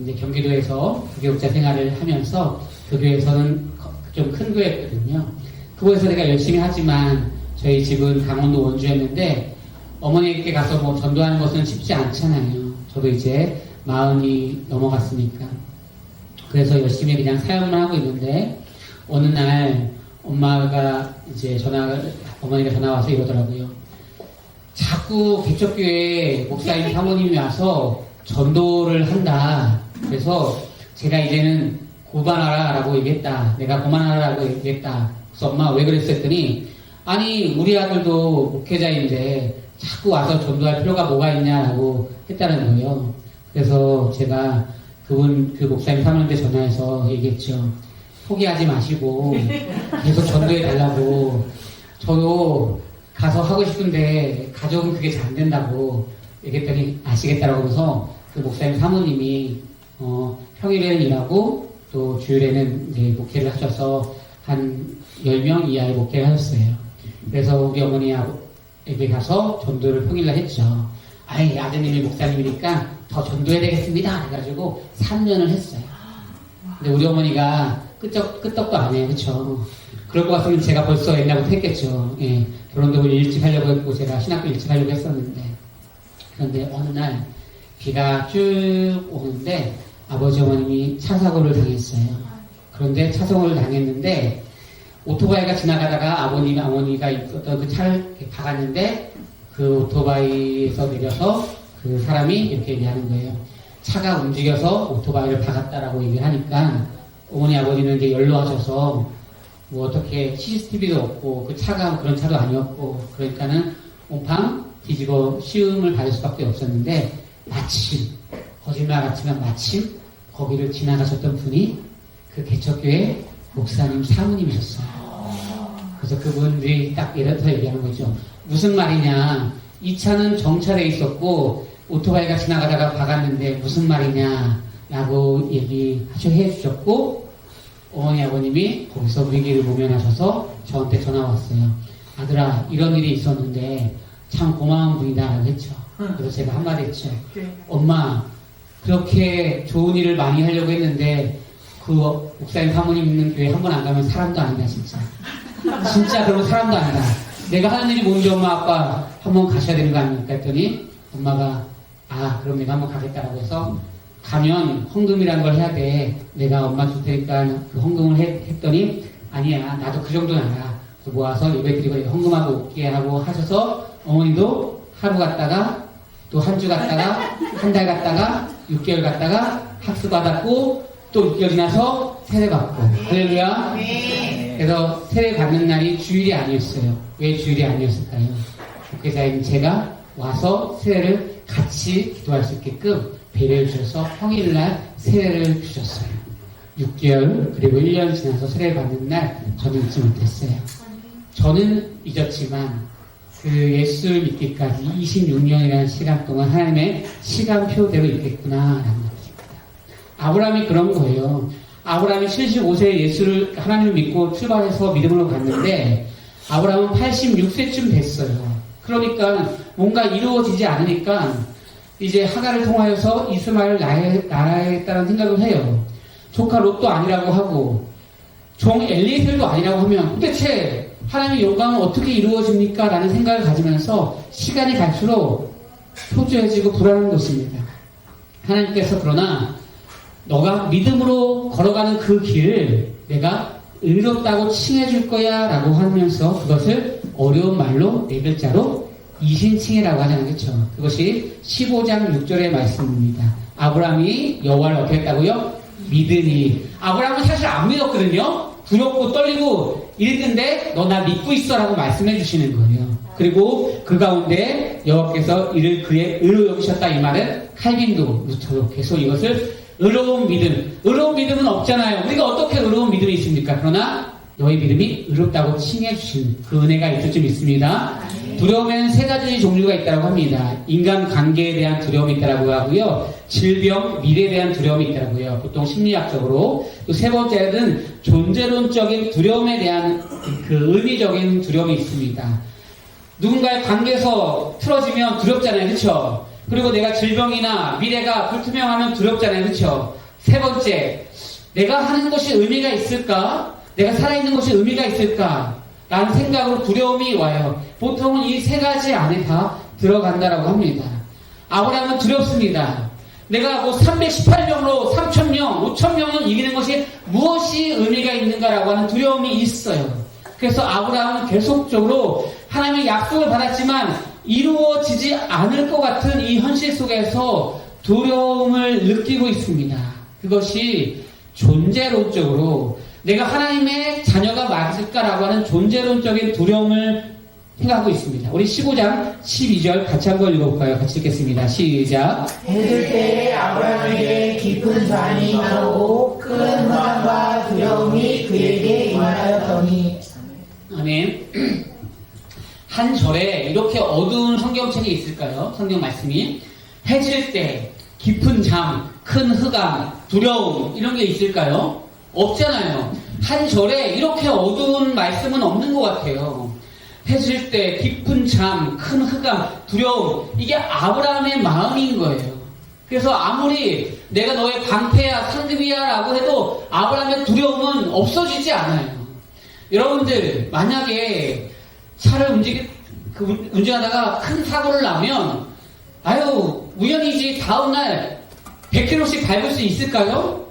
이제 경기도에서 교육자 생활을 하면서 그 교회에서는 좀 큰 교회였거든요. 그곳에서 내가 열심히 하지만 저희 집은 강원도 원주였는데 어머니께 가서 전도하는 것은 쉽지 않잖아요. 저도 이제 40이 넘어갔으니까. 그래서 열심히 그냥 사역만 하고 있는데 어느 날 어머니가 전화 와서 이러더라고요. 자꾸 개척교회 목사님 사모님이 와서 전도를 한다. 그래서 제가 이제는 고만하라라고 얘기했다. 내가 고만하라고 얘기했다. 그래서 엄마 왜 그랬어 했더니 아니 우리 아들도 목회자인데 자꾸 와서 전도할 필요가 뭐가 있냐라고 했다는 거예요. 그래서 제가 그 목사님 사모님한테 전화해서 얘기했죠. 포기하지 마시고 계속 전도해 달라고. 저도 가서 하고 싶은데 가족은 그게 잘 안 된다고 얘기했더니 아시겠다라고 해서 그 목사님 사모님이 평일에는 일하고 또 주일에는 이제 목회를 하셔서 한 10명 이하의 목회를 하셨어요. 그래서 우리 어머니에게 가서 전도를 평일날 했죠. 아이, 아드님이 목사님이니까 더 전도해야 되겠습니다. 해가지고 3년을 했어요. 근데 우리 어머니가 끄떡도 안 해요. 그쵸? 그럴 것 같으면 제가 벌써 옛날부터 했겠죠. 예. 결혼도 일찍 하려고 했고, 제가 신학교 일찍 하려고 했었는데. 그런데 어느 날 비가 쭉 오는데 아버지 어머님이 차 사고를 당했어요. 그런데 차 사고를 당했는데 오토바이가 지나가다가 어머니가 있었던 그 차를 이렇게 박았는데 그 오토바이에서 내려서 그 사람이 이렇게 얘기하는 거예요. 차가 움직여서 오토바이를 박았다라고 얘기를 하니까 어머니 아버지는 이제 연로하셔서 뭐 어떻게 CCTV도 없고 그 차가 그런 차도 아니었고 그러니까는 옹팡 뒤집어 시음을 받을 수밖에 없었는데 마침 거짓말 같지만 마침 거기를 지나가셨던 분이 그 개척교회 목사님 사모님이셨어요. 그래서 그분들이 딱 이렇게 얘기하는 거죠. 무슨 말이냐, 이 차는 정차돼 있었고 오토바이가 지나가다가 박았는데 무슨 말이냐 라고 얘기해 주셨고, 어머니 아버님이 거기서 위기를 모면하셔서 저한테 전화 왔어요. 아들아, 이런 일이 있었는데 참 고마운 분이다 라고 했죠. 그래서 제가 한마디 했죠. 엄마, 그렇게 좋은 일을 많이 하려고 했는데 그 목사님 사모님 있는 교회 한 번 안 가면 사람도 아니다. 진짜 그러면 사람도 아니다. 내가 하는 일이 뭔지 엄마 아빠 한번 가셔야 되는 거 아닙니까? 했더니 엄마가 그럼 내가 한번 가겠다라고 해서 가면 헌금이란 걸 해야 돼. 내가 엄마 줄 테니까 그 헌금을 했더니 아니야, 나도 그 정도는 알아. 모아서 예배드리고 헌금하고 올게 하고 하셔서 어머니도 하루 갔다가 또 한 주 갔다가 한 달 갔다가 6개월 갔다가 학수 받았고 또 6개월 지나서 세례 받고. 할렐루야. 그래서 세례 받는 날이 주일이 아니었어요. 왜 주일이 아니었을까요? 목회자인 제가 와서 세례를 같이 기도할 수 있게끔 배려해 주셔서 평일날 세례를 주셨어요. 6개월 그리고 1년 지나서 세례 받는 날 저는 잊지 못했어요. 저는 잊었지만 그 예수를 믿기까지 26년이라는 시간 동안 하나님의 시간표대로 있겠구나라는 것입니다. 아브라함이 그런 거예요. 아브라함이 75세에 예수를 하나님을 믿고 출발해서 믿음으로 갔는데 아브라함은 86세쯤 됐어요. 그러니까 뭔가 이루어지지 않으니까 이제 하가를 통하여서 이스마엘을 낳아야겠다는 생각을 해요. 조카 롯도 아니라고 하고 종 엘리에셀도 아니라고 하면 도대체 하나님의 영광은 어떻게 이루어집니까? 라는 생각을 가지면서 시간이 갈수록 초조해지고 불안한 것입니다. 하나님께서 그러나 너가 믿음으로 걸어가는 그 길을 내가 의롭다고 칭해줄 거야 라고 하면서 그것을 어려운 말로 4글자로 이신칭이라고 하잖아요. 그렇죠? 그것이 15장 6절의 말씀입니다. 아브라함이 여호와를 어떻게 했다고요? 믿으니. 아브라함은 사실 안 믿었거든요. 두렵고 떨리고 이랬는데 너 나 믿고 있어 라고 말씀해 주시는 거예요. 그리고 그 가운데 여호와께서 이를 그의 의로 여기셨다. 이 말은 칼빈도 루터도 계속 이것을 의로운 믿음은 없잖아요. 우리가 어떻게 의로운 믿음이 있습니까? 그러나 너의 믿음이 의롭다고 칭해 주시는 그 은혜가 있을 줄 믿습니다. 두려움에는 3가지 종류가 있다고 합니다. 인간관계에 대한 두려움이 있다고 하고요. 질병, 미래에 대한 두려움이 있다고요. 보통 심리학적으로. 또 3번째는 존재론적인 두려움에 대한 그 의미적인 두려움이 있습니다. 누군가의 관계에서 틀어지면 두렵잖아요. 그렇죠? 그리고 내가 질병이나 미래가 불투명하면 두렵잖아요. 그렇죠? 3번째, 내가 하는 것이 의미가 있을까? 내가 살아있는 것이 의미가 있을까? 라는 생각으로 두려움이 와요. 보통은 이 3가지 안에 다 들어간다라고 합니다. 아브라함은 두렵습니다. 내가 뭐 318명으로 3,000명, 5,000명을 이기는 것이 무엇이 의미가 있는가라고 하는 두려움이 있어요. 그래서 아브라함은 계속적으로 하나님의 약속을 받았지만 이루어지지 않을 것 같은 이 현실 속에서 두려움을 느끼고 있습니다. 그것이 존재론적으로 내가 하나님의 자녀가 맞을까라고 하는 존재론적인 두려움을 생각하고 있습니다. 우리 15장 12절 같이 한번 읽어볼까요? 같이 읽겠습니다. 시작. 묻을 때에 아브라함에게 깊은 잠이 나오고 큰 환난과 두려움이 그에게 임하였더니. 아멘. 한 절에 이렇게 어두운 성경책이 있을까요? 성경 말씀이. 해질 때 깊은 잠, 큰 흑암, 두려움 이런 게 있을까요? 없잖아요. 한 절에 이렇게 어두운 말씀은 없는 것 같아요. 해질 때 깊은 잠, 큰 흑암, 두려움 이게 아브라함의 마음인 거예요. 그래서 아무리 내가 너의 방패야 상급이야 라고 해도 아브라함의 두려움은 없어지지 않아요. 여러분들 만약에 차를 운전하다가 큰 사고를 나면 아유 우연이지 다음날 100km씩 밟을 수 있을까요?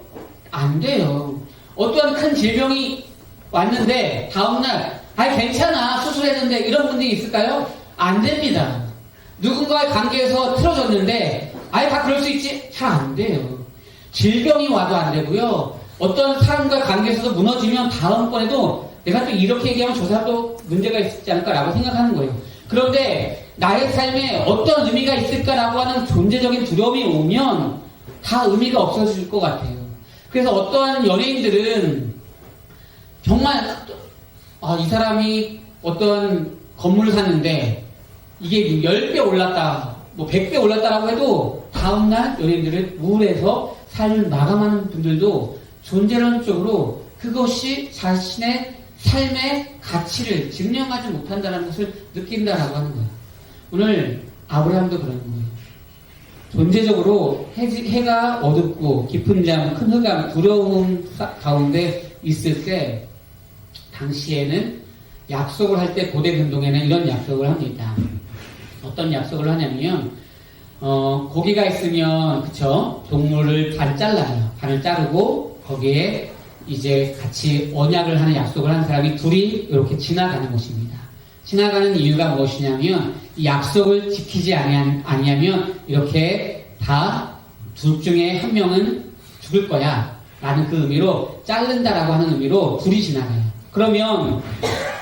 안 돼요. 어떠한 큰 질병이 왔는데 다음날 아니 괜찮아 수술했는데 이런 분들이 있을까요? 안 됩니다. 누군가의 관계에서 틀어졌는데 아니 다 그럴 수 있지? 잘 안 돼요. 질병이 와도 안 되고요. 어떤 사람과의 관계에서도 무너지면 다음번에도 내가 또 이렇게 얘기하면 저 사람도 문제가 있지 않을까라고 생각하는 거예요. 그런데 나의 삶에 어떤 의미가 있을까라고 하는 존재적인 두려움이 오면 다 의미가 없어질 것 같아요. 그래서 어떠한 연예인들은 정말 이 사람이 어떤 건물을 샀는데 이게 10배 올랐다, 뭐 100배 올랐다라고 해도 다음날 연예인들은 우울해서 삶을 마감하는 분들도 존재론적으로 그것이 자신의 삶의 가치를 증명하지 못한다는 것을 느낀다라고 하는 거예요. 오늘 아브라함도 그런 거예요. 존재적으로 해가 어둡고 깊은 잠, 큰 흑암, 두려움 가운데 있을 때 당시에는 약속을 할 때 고대 근동에는 이런 약속을 합니다. 어떤 약속을 하냐면 고기가 있으면 그쵸 동물을 반 잘라요. 반을 자르고 거기에 이제 같이 언약을 하는 약속을 하는 사람이 둘이 이렇게 지나가는 것입니다. 지나가는 이유가 무엇이냐면 이 약속을 지키지 아니하면 이렇게 다 둘 중에 한 명은 죽을 거야 라는 그 의미로 자른다라고 하는 의미로 둘이 지나가요. 그러면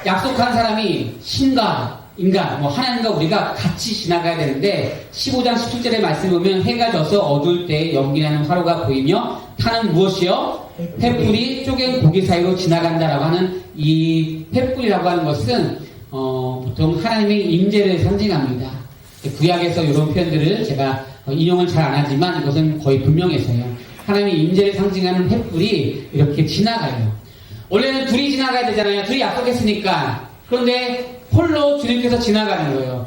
약속한 사람이 신과 인간, 하나님과 우리가 같이 지나가야 되는데 15장 17절의 말씀 보면 해가 져서 어두울 때 연기나는 화로가 보이며 타는 무엇이요? 횃불이 쪼갠 고기 사이로 지나간다라고 하는 이 횃불이라고 하는 것은 보통 하나님의 임재를 상징합니다. 구약에서 이런 표현들을 제가 인용을 잘 안 하지만 이것은 거의 분명해서요. 하나님의 임재를 상징하는 횃불이 이렇게 지나가요. 원래는 둘이 지나가야 되잖아요. 둘이 약속했으니까. 그런데 홀로 주님께서 지나가는 거예요.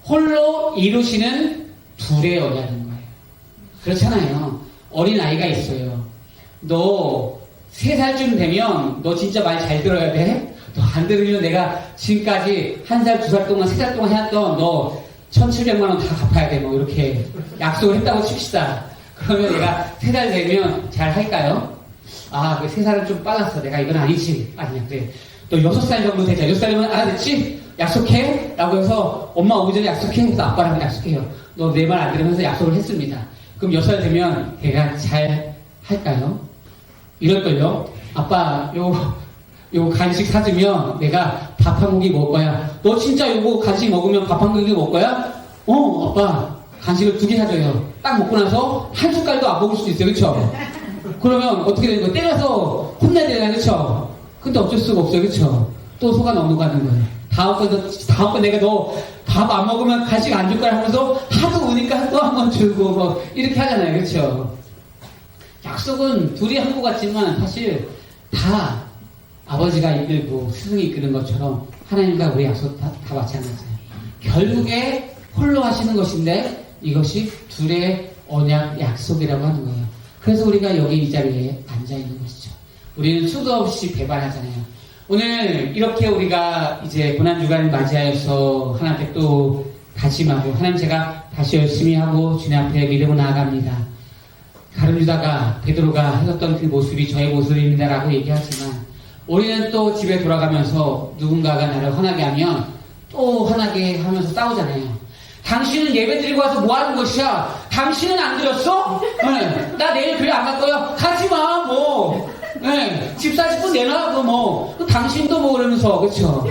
홀로 이루시는 둘의 언약인 거예요. 그렇잖아요. 어린 아이가 있어요. 너 3살쯤 되면 너 진짜 말 잘 들어야 돼. 너 안 들으면 내가 지금까지 1살, 2살 동안, 3살 동안 해왔던 너 1,700만 원 다 갚아야 돼. 이렇게 약속을 했다고 칩시다. 그러면 내가 3살 되면 잘 할까요? 그 3살은 좀 빨랐어. 내가 이건 아니지. 아니야, 그래. 너 6살 정도 되자. 6살 되면 알아듣지? 약속해? 라고 해서 엄마 오기 전에 약속해? 해서 아빠랑 약속해요. 너 내 말 안 들으면서 약속을 했습니다. 그럼 6살 되면 걔가 잘 할까요? 이럴걸요? 아빠, 요거 간식 사주면 내가 밥 한 고기 먹을 거야. 너 진짜 요거 간식 먹으면 밥 한 고기 먹을 거야? 아빠. 간식을 2개 사줘요. 딱 먹고 나서 한 숟갈도 안 먹을 수도 있어요. 그쵸? 그러면 어떻게 되는 거예요? 때려서 혼내야 되잖아요. 그쵸? 근데 어쩔 수가 없어요. 그쵸? 또 속아 넘어가는 거예요. 다음번 내가 너 밥 안 먹으면 간식 안 줄 거야 하면서 하도 우니까 또 한 번 주고 이렇게 하잖아요. 그쵸? 약속은 둘이 한 것 같지만 사실 다 아버지가 이끌고 스승이 이끄는 것처럼 하나님과 우리 약속 다 마찬가지예요. 결국에 홀로 하시는 것인데 이것이 둘의 언약 약속이라고 하는 거예요. 그래서 우리가 여기 이 자리에 앉아있는 것이죠. 우리는 수도 없이 배반하잖아요. 오늘 이렇게 우리가 이제 고난주간을 맞이하여서 하나님 앞에 또 다짐하고 하나님 제가 다시 열심히 하고 주님 앞에 믿음으로 나아갑니다. 가룟유다가 베드로가 했었던 그 모습이 저의 모습입니다라고 얘기하지만 우리는 또 집에 돌아가면서 누군가가 나를 화나게 하면 또 화나게 하면서 싸우잖아요. 당신은 예배 드리고 와서 뭐 하는 것이야? 당신은 안 드렸어? 네. 나 내일 교회 안 갈 거야? 가지 마, 네. 집사 집도 내놔, 당신도 그러면서, 그쵸?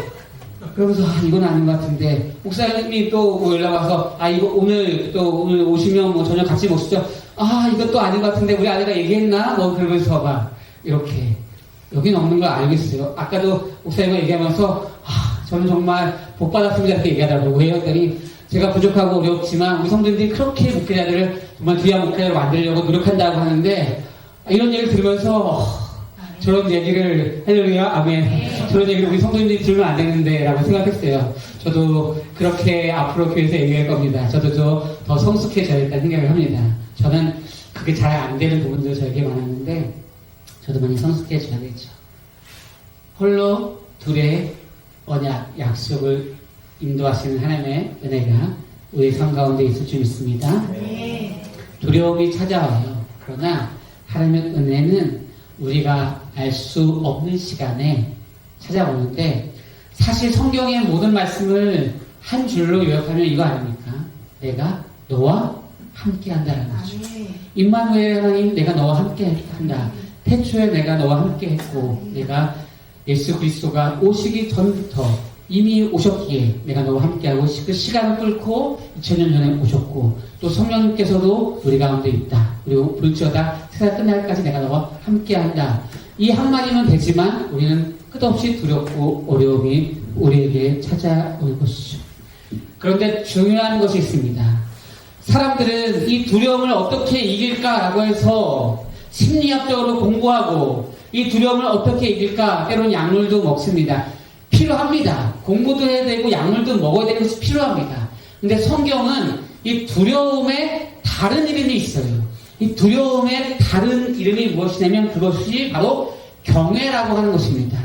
그러면서, 이건 아닌 것 같은데, 목사님이 또 연락 와서, 이거 오늘 오시면 저녁 같이 먹시죠? 이것도 아닌 것 같은데, 우리 아내가 얘기했나? 그러면서 이렇게. 여기는 없는 걸 알겠어요. 아까도 목사님과 얘기하면서, 저는 정말 복 받았습니다. 이렇게 얘기하더라고요. 왜 했더니, 제가 부족하고 어렵지만 우리 성도님들이 그렇게 목회자들을 정말 귀한 목회자로 만들려고 노력한다고 하는데 이런 얘기를 들으면서 저런 얘기를 할렐루야 아멘 저런 얘기를 우리 성도님들이 들으면 안 되는데 라고 생각했어요. 저도 그렇게 앞으로 교회에서 얘기할 겁니다. 저도 더 성숙해져야겠다는 생각을 합니다. 저는 그게 잘 안 되는 부분도 저에게 많았는데 저도 많이 성숙해져야겠죠. 홀로 둘의 언약 약속을 인도하시는 하나님의 은혜가 우리 삶 가운데 있을 줄 믿습니다. 두려움이 찾아와요. 그러나 하나님의 은혜는 우리가 알 수 없는 시간에 찾아오는데 사실 성경의 모든 말씀을 한 줄로 요약하면 이거 아닙니까? 내가 너와 함께 한다는 거죠. 임마누엘 하나님 내가 너와 함께 한다. 태초에 내가 너와 함께 했고 내가 예수 그리스도가 오시기 전부터 이미 오셨기에 내가 너와 함께하고 그 시간을 뚫고 2000년 전에 오셨고 또 성령님께서도 우리 가운데 있다. 그리고 부르짖어다 세상 끝날까지 내가 너와 함께한다. 이 한마디면 되지만 우리는 끝없이 두렵고 어려움이 우리에게 찾아올 것이죠. 그런데 중요한 것이 있습니다. 사람들은 이 두려움을 어떻게 이길까라고 해서 심리학적으로 공부하고 이 두려움을 어떻게 이길까 때로는 약물도 먹습니다. 필요합니다. 공부도 해야 되고 약물도 먹어야 되는 것이 필요합니다. 근데 성경은 이 두려움에 다른 이름이 있어요. 이 두려움의 다른 이름이 무엇이냐면 그것이 바로 경외라고 하는 것입니다.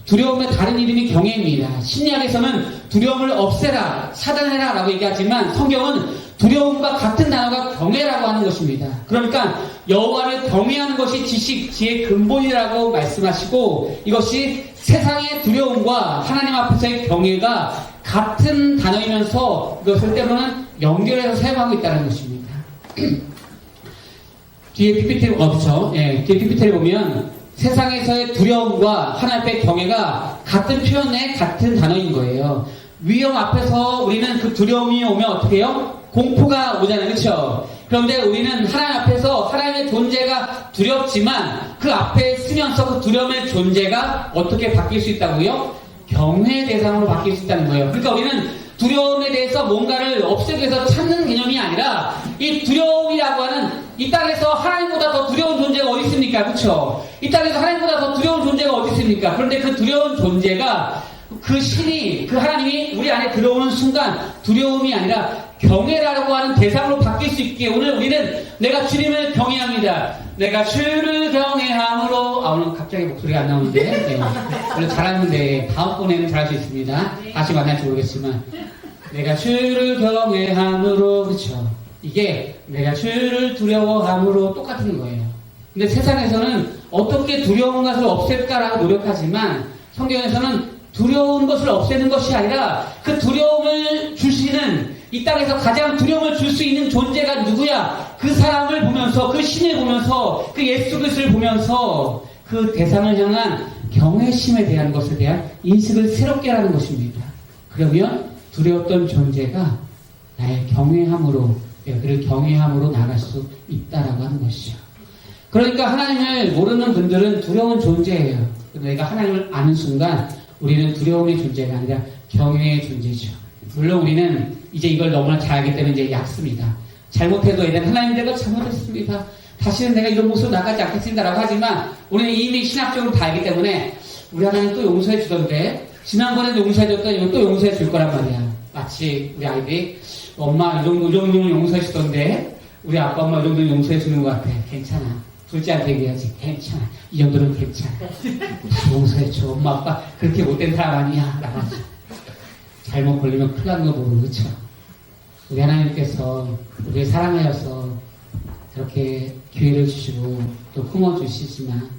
두려움의 다른 이름이 경외입니다. 심리학에서는 두려움을 없애라, 차단해라 라고 얘기하지만 성경은 두려움과 같은 단어가 경외라고 하는 것입니다. 그러니까 여호와를 경외하는 것이 지식, 지혜의 근본이라고 말씀하시고 이것이 세상의 두려움과 하나님 앞에서의 경외가 같은 단어이면서 이것을 때로는 연결해서 사용하고 있다는 것입니다. 뒤에 PPT를 그렇죠. 예, 뒤에 PPT를 보면 세상에서의 두려움과 하나님 앞의 경외가 같은 표현의 같은 단어인 거예요. 위험 앞에서 우리는 그 두려움이 오면 어떻게 해요? 공포가 오잖아요. 그렇죠? 그런데 우리는 하나님 앞에서 하나님의 존재가 두렵지만 그 앞에 쓰면서 그 두려움의 존재가 어떻게 바뀔 수 있다고요? 경외의 대상으로 바뀔 수 있다는 거예요. 그러니까 우리는 두려움에 대해서 뭔가를 없애기 위해서 찾는 개념이 아니라 이 두려움이라고 하는 이 땅에서 하나님보다 더 두려운 존재가 어디 있습니까? 그렇죠? 이 땅에서 하나님보다 더 두려운 존재가 어디 있습니까? 그런데 그 두려운 존재가 그 신이 그 하나님이 우리 안에 들어오는 순간 두려움이 아니라 경외라고 하는 대상으로 바뀔 수 있기에 오늘 우리는 내가 주님을 경외합니다. 내가 주를 경외함으로 오늘 갑자기 목소리가 안 나오는데 네. 원래 잘하는데 다음번에는 잘할 수 있습니다. 다시 만날지 모르겠지만 내가 주를 경외함으로 그렇죠. 이게 내가 주를 두려워함으로 똑같은 거예요. 근데 세상에서는 어떻게 두려운 것을 없앨까라고 노력하지만 성경에서는 두려운 것을 없애는 것이 아니라 그 두려움을 주시는 이 땅에서 가장 두려움을 줄 수 있는 존재가 누구야? 그 사람을 보면서 그 신을 보면서 그 예수 그리스도를 보면서 그 대상을 향한 경외심에 대한 것에 대한 인식을 새롭게 하는 것입니다. 그러면 두려웠던 존재가 나의 경외함으로 내가 그를 경외함으로 나갈 수 있다라고 하는 것이죠. 그러니까 하나님을 모르는 분들은 두려운 존재예요. 내가 하나님을 아는 순간 우리는 두려움의 존재가 아니라 경외의 존재죠. 물론 우리는 이제 이걸 너무나 잘 알기 때문에 이제 약습니다. 잘못해도 얘는 하나님 내가 잘못했습니다. 다시는 내가 이런 모습으로 나가지 않겠습니다라고 하지만 우리는 이미 신학적으로 다 알기 때문에 우리 하나님 또 용서해 주던데 지난번에도 용서해 줬더니 이거 또 용서해 줄 거란 말이야. 마치 우리 아이들이 엄마 이 정도는 용서해 주던데 우리 아빠 엄마 이 정도는 용서해 주는 것 같아. 괜찮아. 둘째한테 얘기하지. 괜찮아. 이 정도는 괜찮아. 다 용서해 줘. 엄마 아빠 그렇게 못된 사람 아니야. 나가지. 잘못 걸리면 큰일 나는 거 모르고 그렇죠? 우리 하나님께서 우리를 사랑하여서 그렇게 기회를 주시고 또 품어주시지만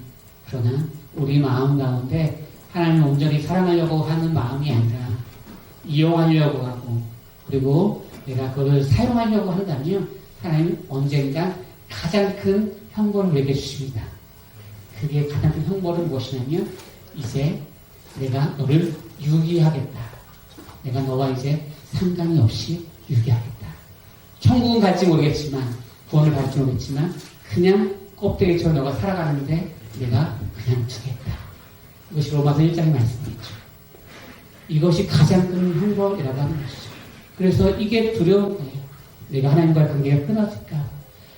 그러나 우리 마음 가운데 하나님을 온전히 사랑하려고 하는 마음이 아니라 이용하려고 하고 그리고 내가 그걸 사용하려고 한다면 하나님 언젠가 가장 큰 형벌을 우리에게 주십니다. 그게 가장 큰 형벌은 무엇이냐면 이제 내가 너를 유기하겠다. 내가 너와 이제 상관이 없이 유기하겠다. 천국은 갈지 모르겠지만 구원을 받을지 모르겠지만 그냥 껍데기처럼 너가 살아가는데 내가 그냥 두겠다. 이것이 로마서 1장의 말씀이죠. 이것이 가장 큰 형벌이라고 하는 것이죠. 그래서 이게 두려운 거예요. 내가 하나님과의 관계가 끊어질까.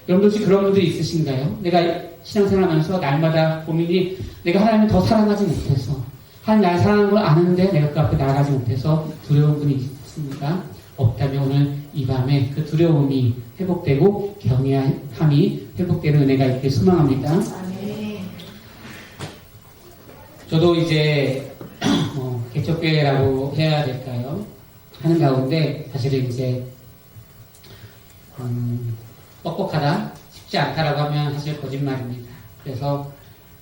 여러분들 혹시 그런 분들이 있으신가요? 내가 신앙생활하면서 날마다 고민이 내가 하나님을 더 사랑하지 못해서 하나님 나를 사랑하는 걸 아는데 내가 그 앞에 나아가지 못해서 두려운 분이 있습니까? 없다면 오늘 이 밤에 그 두려움이 회복되고 경외함이 회복되는 은혜가 있길 소망합니다. 아멘. 저도 이제 개척교회라고 해야 될까요? 하는 가운데 사실은 이제 뻑뻑하다, 쉽지 않다라고 하면 사실 거짓말입니다. 그래서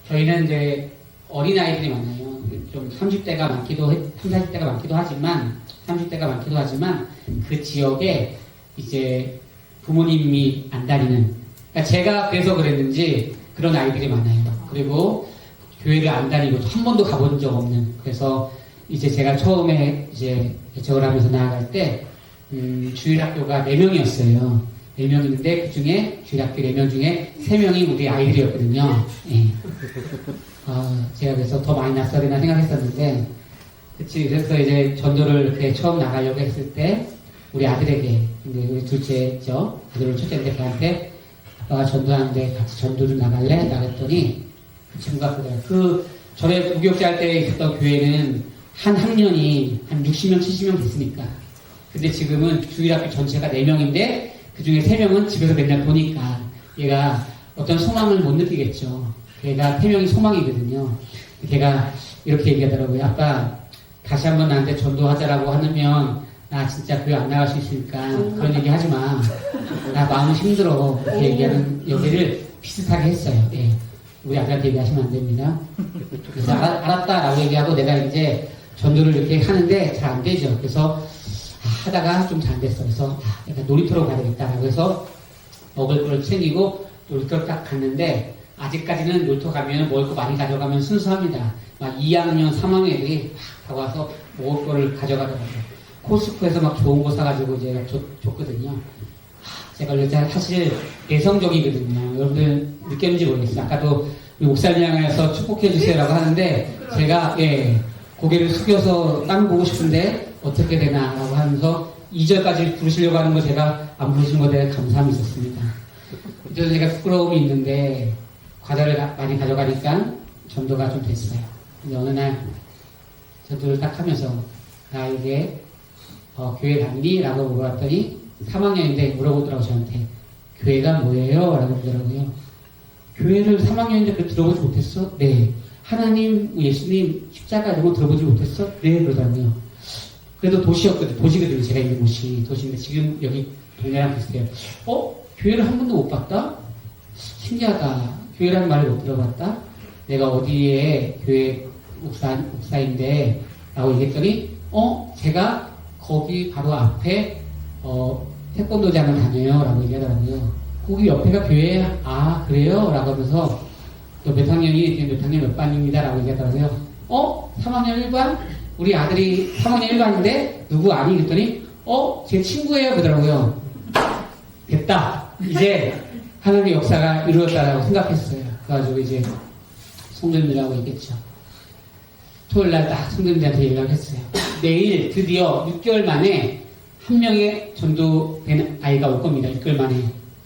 저희는 이제 어린아이들이 많아요. 좀 30대가 많기도, 30, 40대가 많기도 하지만, 30대가 많기도 하지만, 그 지역에 이제 부모님이 안 다니는, 그러니까 제가 그래서 그랬는지 그런 아이들이 많아요. 그리고 교회를 안 다니고 한 번도 가본 적 없는, 그래서 이제 제가 처음에 이제 개척을 하면서 나아갈 때, 주일학교가 4명이었어요. 4명인데 그 중에 주일학교 4명 중에 3명이 우리 아이들이었거든요. 예. 제가 그래서 더 많이 났어야 되나 생각했었는데, 그래서 이제 전도를 이렇게 처음 나가려고 했을 때 우리 아들에게, 근데 우리 둘째죠, 아들 첫째인데 걔한테 아빠가 전도하는데 같이 전도 좀 나갈래? 나갔더니 그 친구가 전에 무교육자 할 때 있었던 교회는 한 학년이 한 60명, 70명 됐으니까. 근데 지금은 주일학교 전체가 4명인데 그 중에 3명은 집에서 맨날 보니까 얘가 어떤 소망을 못 느끼겠죠. 걔가 3명이 소망이거든요. 걔가 이렇게 얘기하더라고요. 아빠, 다시 한번 나한테 전도하자라고 하면 나 진짜 교회 안 나갈 수 있으니까 그런 얘기 하지 마. 나 마음이 힘들어. 이렇게 얘기하는 얘기를 비슷하게 했어요. 예. 우리 아들한테 얘기하시면 안 됩니다. 그래서 알았다라고 얘기하고 내가 이제 전도를 이렇게 하는데 잘 안 되죠. 그래서 하다가 좀 잘 안 됐어. 그래서 내가 놀이터로 가야 되겠다라고 해서 먹을 걸 챙기고 놀이터를 딱 갔는데 아직까지는 놀이터 가면 먹을 거 많이 가져가면 순수합니다. 막 2학년, 3학년 애들이 막 와서 먹을 거를 가져가더라고요. 코스코에서 막 좋은 거 사가지고 이제 줬거든요. 제가 원래 사실 내성적이거든요. 여러분들 느꼈는지 모르겠어요. 아까도 우리 목사님 향해서 축복해주세요라고 하는데 제가 고개를 숙여서 땅 보고 싶은데 어떻게 되나라고 하면서 2절까지 부르시려고 하는 거 제가 안 부르신 것에 대해 감사함이 있었습니다. 그래서 제가 부끄러움이 있는데 과자를 많이 가져가니까 전도가 좀 됐어요. 근데 어느 날 전도를 딱 하면서 나에게 교회 다니니? 라고 물어봤더니 3학년인데 물어보더라고 저한테. 교회가 뭐예요? 라고 그러더라고요. 교회를 3학년인데 그걸 들어보지 못했어? 네. 하나님, 예수님, 십자가 이런 거 들어보지 못했어? 네. 그러더라고요. 그래도 도시거든요. 제가 있는 곳이. 도시인데 지금 여기 동네랑 비슷해요. 교회를 한 번도 못 봤다? 신기하다. 교회라는 말을 못 들어봤다? 내가 어디에 교회 목사인데 라고 얘기했더니 제가 거기 바로 앞에 태권도장을 다녀요 라고 얘기하더라고요. 거기 옆에가 교회야? 아 그래요? 라고 하면서 너 몇 학년이 몇 학년 몇 반입니다 라고 얘기하더라고요. 3학년 1반? 우리 아들이 3학년 1반인데 누구 아니? 그랬더니 제 친구예요 그러더라고요. 됐다. 이제 하나님의 역사가 이루어졌다고 생각했어요. 그래가지고 이제 성도님들하고 얘기했죠. 토요일날 딱 성도님들한테 연락을 했어요. 내일 드디어 6개월 만에 한 명의 전도된 아이가 올 겁니다. 6개월 만에.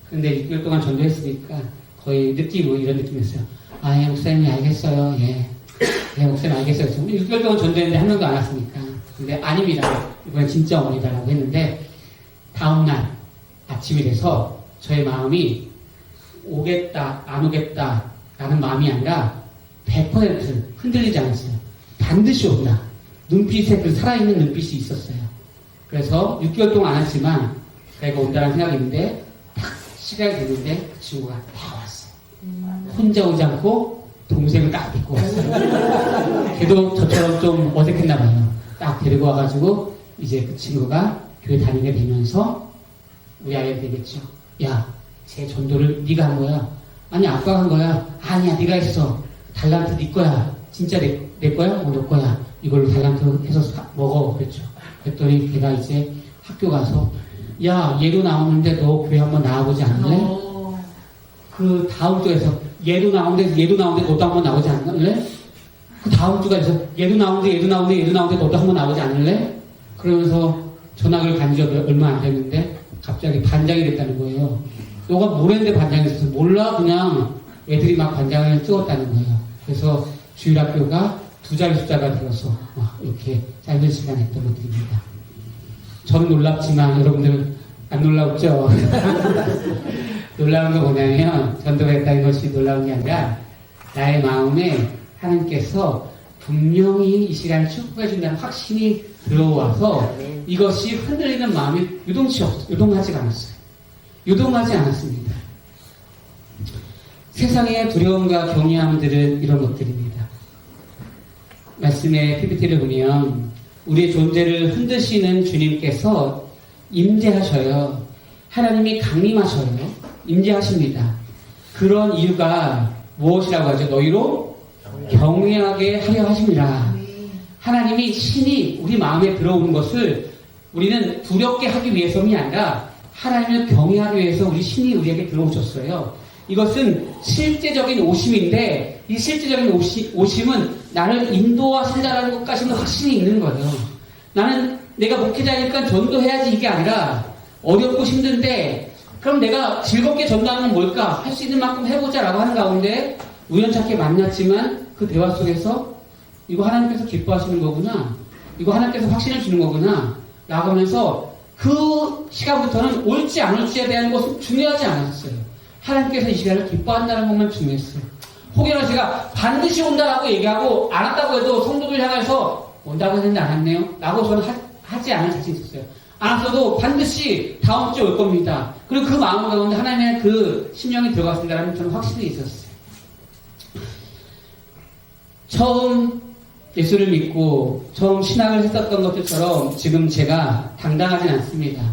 그런데 6개월 동안 전도했으니까 거의 느끼고 이런 느낌이었어요. 예, 목사님이 알겠어요. 예, 목사님 알겠어요. 6개월 동안 전도했는데 한 명도 안 왔으니까. 근데 아닙니다. 이번엔 진짜 어머니다라고 했는데 다음날 아침이 돼서 저의 마음이 오겠다, 안 오겠다 라는 마음이 아니라 100% 흔들리지 않았어요. 반드시 온다. 눈빛에 그 살아있는 눈빛이 있었어요. 그래서 6개월 동안 안 왔지만 그가 온다는 생각이 있는데 딱 시간이 됐는데 그 친구가 다 왔어요. 혼자 오지 않고 동생을 딱 데리고 왔어요. 걔도 저처럼 좀 어색했나 봐요. 딱 데리고 와가지고 이제 그 친구가 교회 다니게 되면서 우리 아이한테 얘기했죠. 야, 제 전도를 네가 한 거야. 아니 아빠가 한 거야. 아니야 네가 했어. 달란트 네 거야. 진짜 내 거야? 너 거야. 이걸로 달란트 해서 먹어. 그랬죠. 그랬더니 걔가 이제 학교 가서 야 얘도 나오는데 너 교회 한번 나와보지 않을래? 그 다음 주에서 얘도 나오는데 너도 한번 나오지 않을래? 그 다음 주가 있어 얘도 나오는데 너도 한번 나오지 않을래? 그러면서 전학을 간 지 얼마 안 됐는데 갑자기 반장이 됐다는 거예요. 너가 뭘 했는데 반장이 됐어? 몰라. 그냥 애들이 막 반장을 찍었다는 거예요. 그래서 주일학교가 2자리 숫자가 되어서 막 이렇게 짧은 시간 했던 것들입니다. 저는 놀랍지만 여러분들 안 놀라웠죠? 놀라운 거 뭐냐면 전도가 했다는 것이 놀라운 게 아니라 나의 마음에 하나님께서 분명히 이 시간을 축복해준다는 확신이 들어와서 이것이 흔들리는 마음이 요동하지 않았어요. 요동하지 않았습니다. 세상의 두려움과 경외함들은 이런 것들입니다. 말씀의 PPT를 보면 우리의 존재를 흔드시는 주님께서 임재하셔요. 하나님이 강림하셔요. 임재하십니다. 그런 이유가 무엇이라고 하죠? 너희로 경외하게 하려 하십니다. 하나님이 신이 우리 마음에 들어오는 것을 우리는 두렵게 하기 위해서이 아니라 하나님을 경외하기 위해서 우리 신이 우리에게 들어오셨어요. 이것은 실제적인 오심인데 이 실제적인 오심은 나를 인도하신다는 것까지는 확신이 있는 거예요. 나는 내가 목회자니까 전도해야지 이게 아니라 어렵고 힘든데 그럼 내가 즐겁게 전도하는 건 뭘까? 할 수 있는 만큼 해보자라고 하는 가운데 우연찮게 만났지만 그 대화 속에서 이거 하나님께서 기뻐하시는 거구나. 이거 하나님께서 확신을 주는 거구나. 라고 하면서 그 시간부터는 올지 안 올지에 대한 것은 중요하지 않았어요. 하나님께서 이 시간을 기뻐한다는 것만 중요했어요. 혹여나 제가 반드시 온다라고 얘기하고 안 왔다고 해도 성도들 향해서 온다고 했는데 안 왔네요. 라고 저는 하지 않을 자신 있었어요. 안 왔어도 반드시 다음 주에 올 겁니다. 그리고 그 마음 가운데 하나님의 그 심령이 들어갔습니다라는 저는 확신이 있었어요. 처음 예수를 믿고 처음 신앙을 했었던 것들처럼 지금 제가 당당하진 않습니다.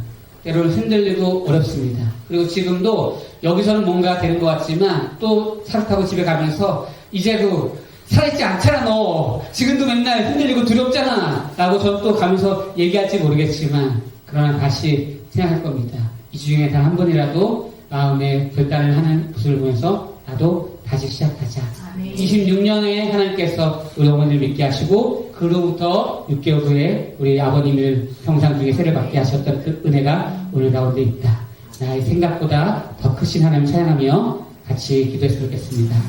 때로는 흔들리고 어렵습니다. 그리고 지금도 여기서는 뭔가 되는 것 같지만 또 차를 타고 집에 가면서 이제도 살아있지 않잖아 너. 지금도 맨날 흔들리고 두렵잖아. 라고 저는 또 가면서 얘기할지 모르겠지만 그러나 다시 생각할 겁니다. 이 중에 단 한 번이라도 마음에 결단을 하는 모습을 보면서 나도 다시 시작하자. 26년에 하나님께서 우리 어머니를 믿게 하시고 그로부터 6개월 후에 우리 아버님을 평상 중에 세를 받게 하셨던 그 은혜가 오늘 가운데 있다. 나의 생각보다 더 크신 하나님 찬양하며 같이 기도했으면 좋겠습니다.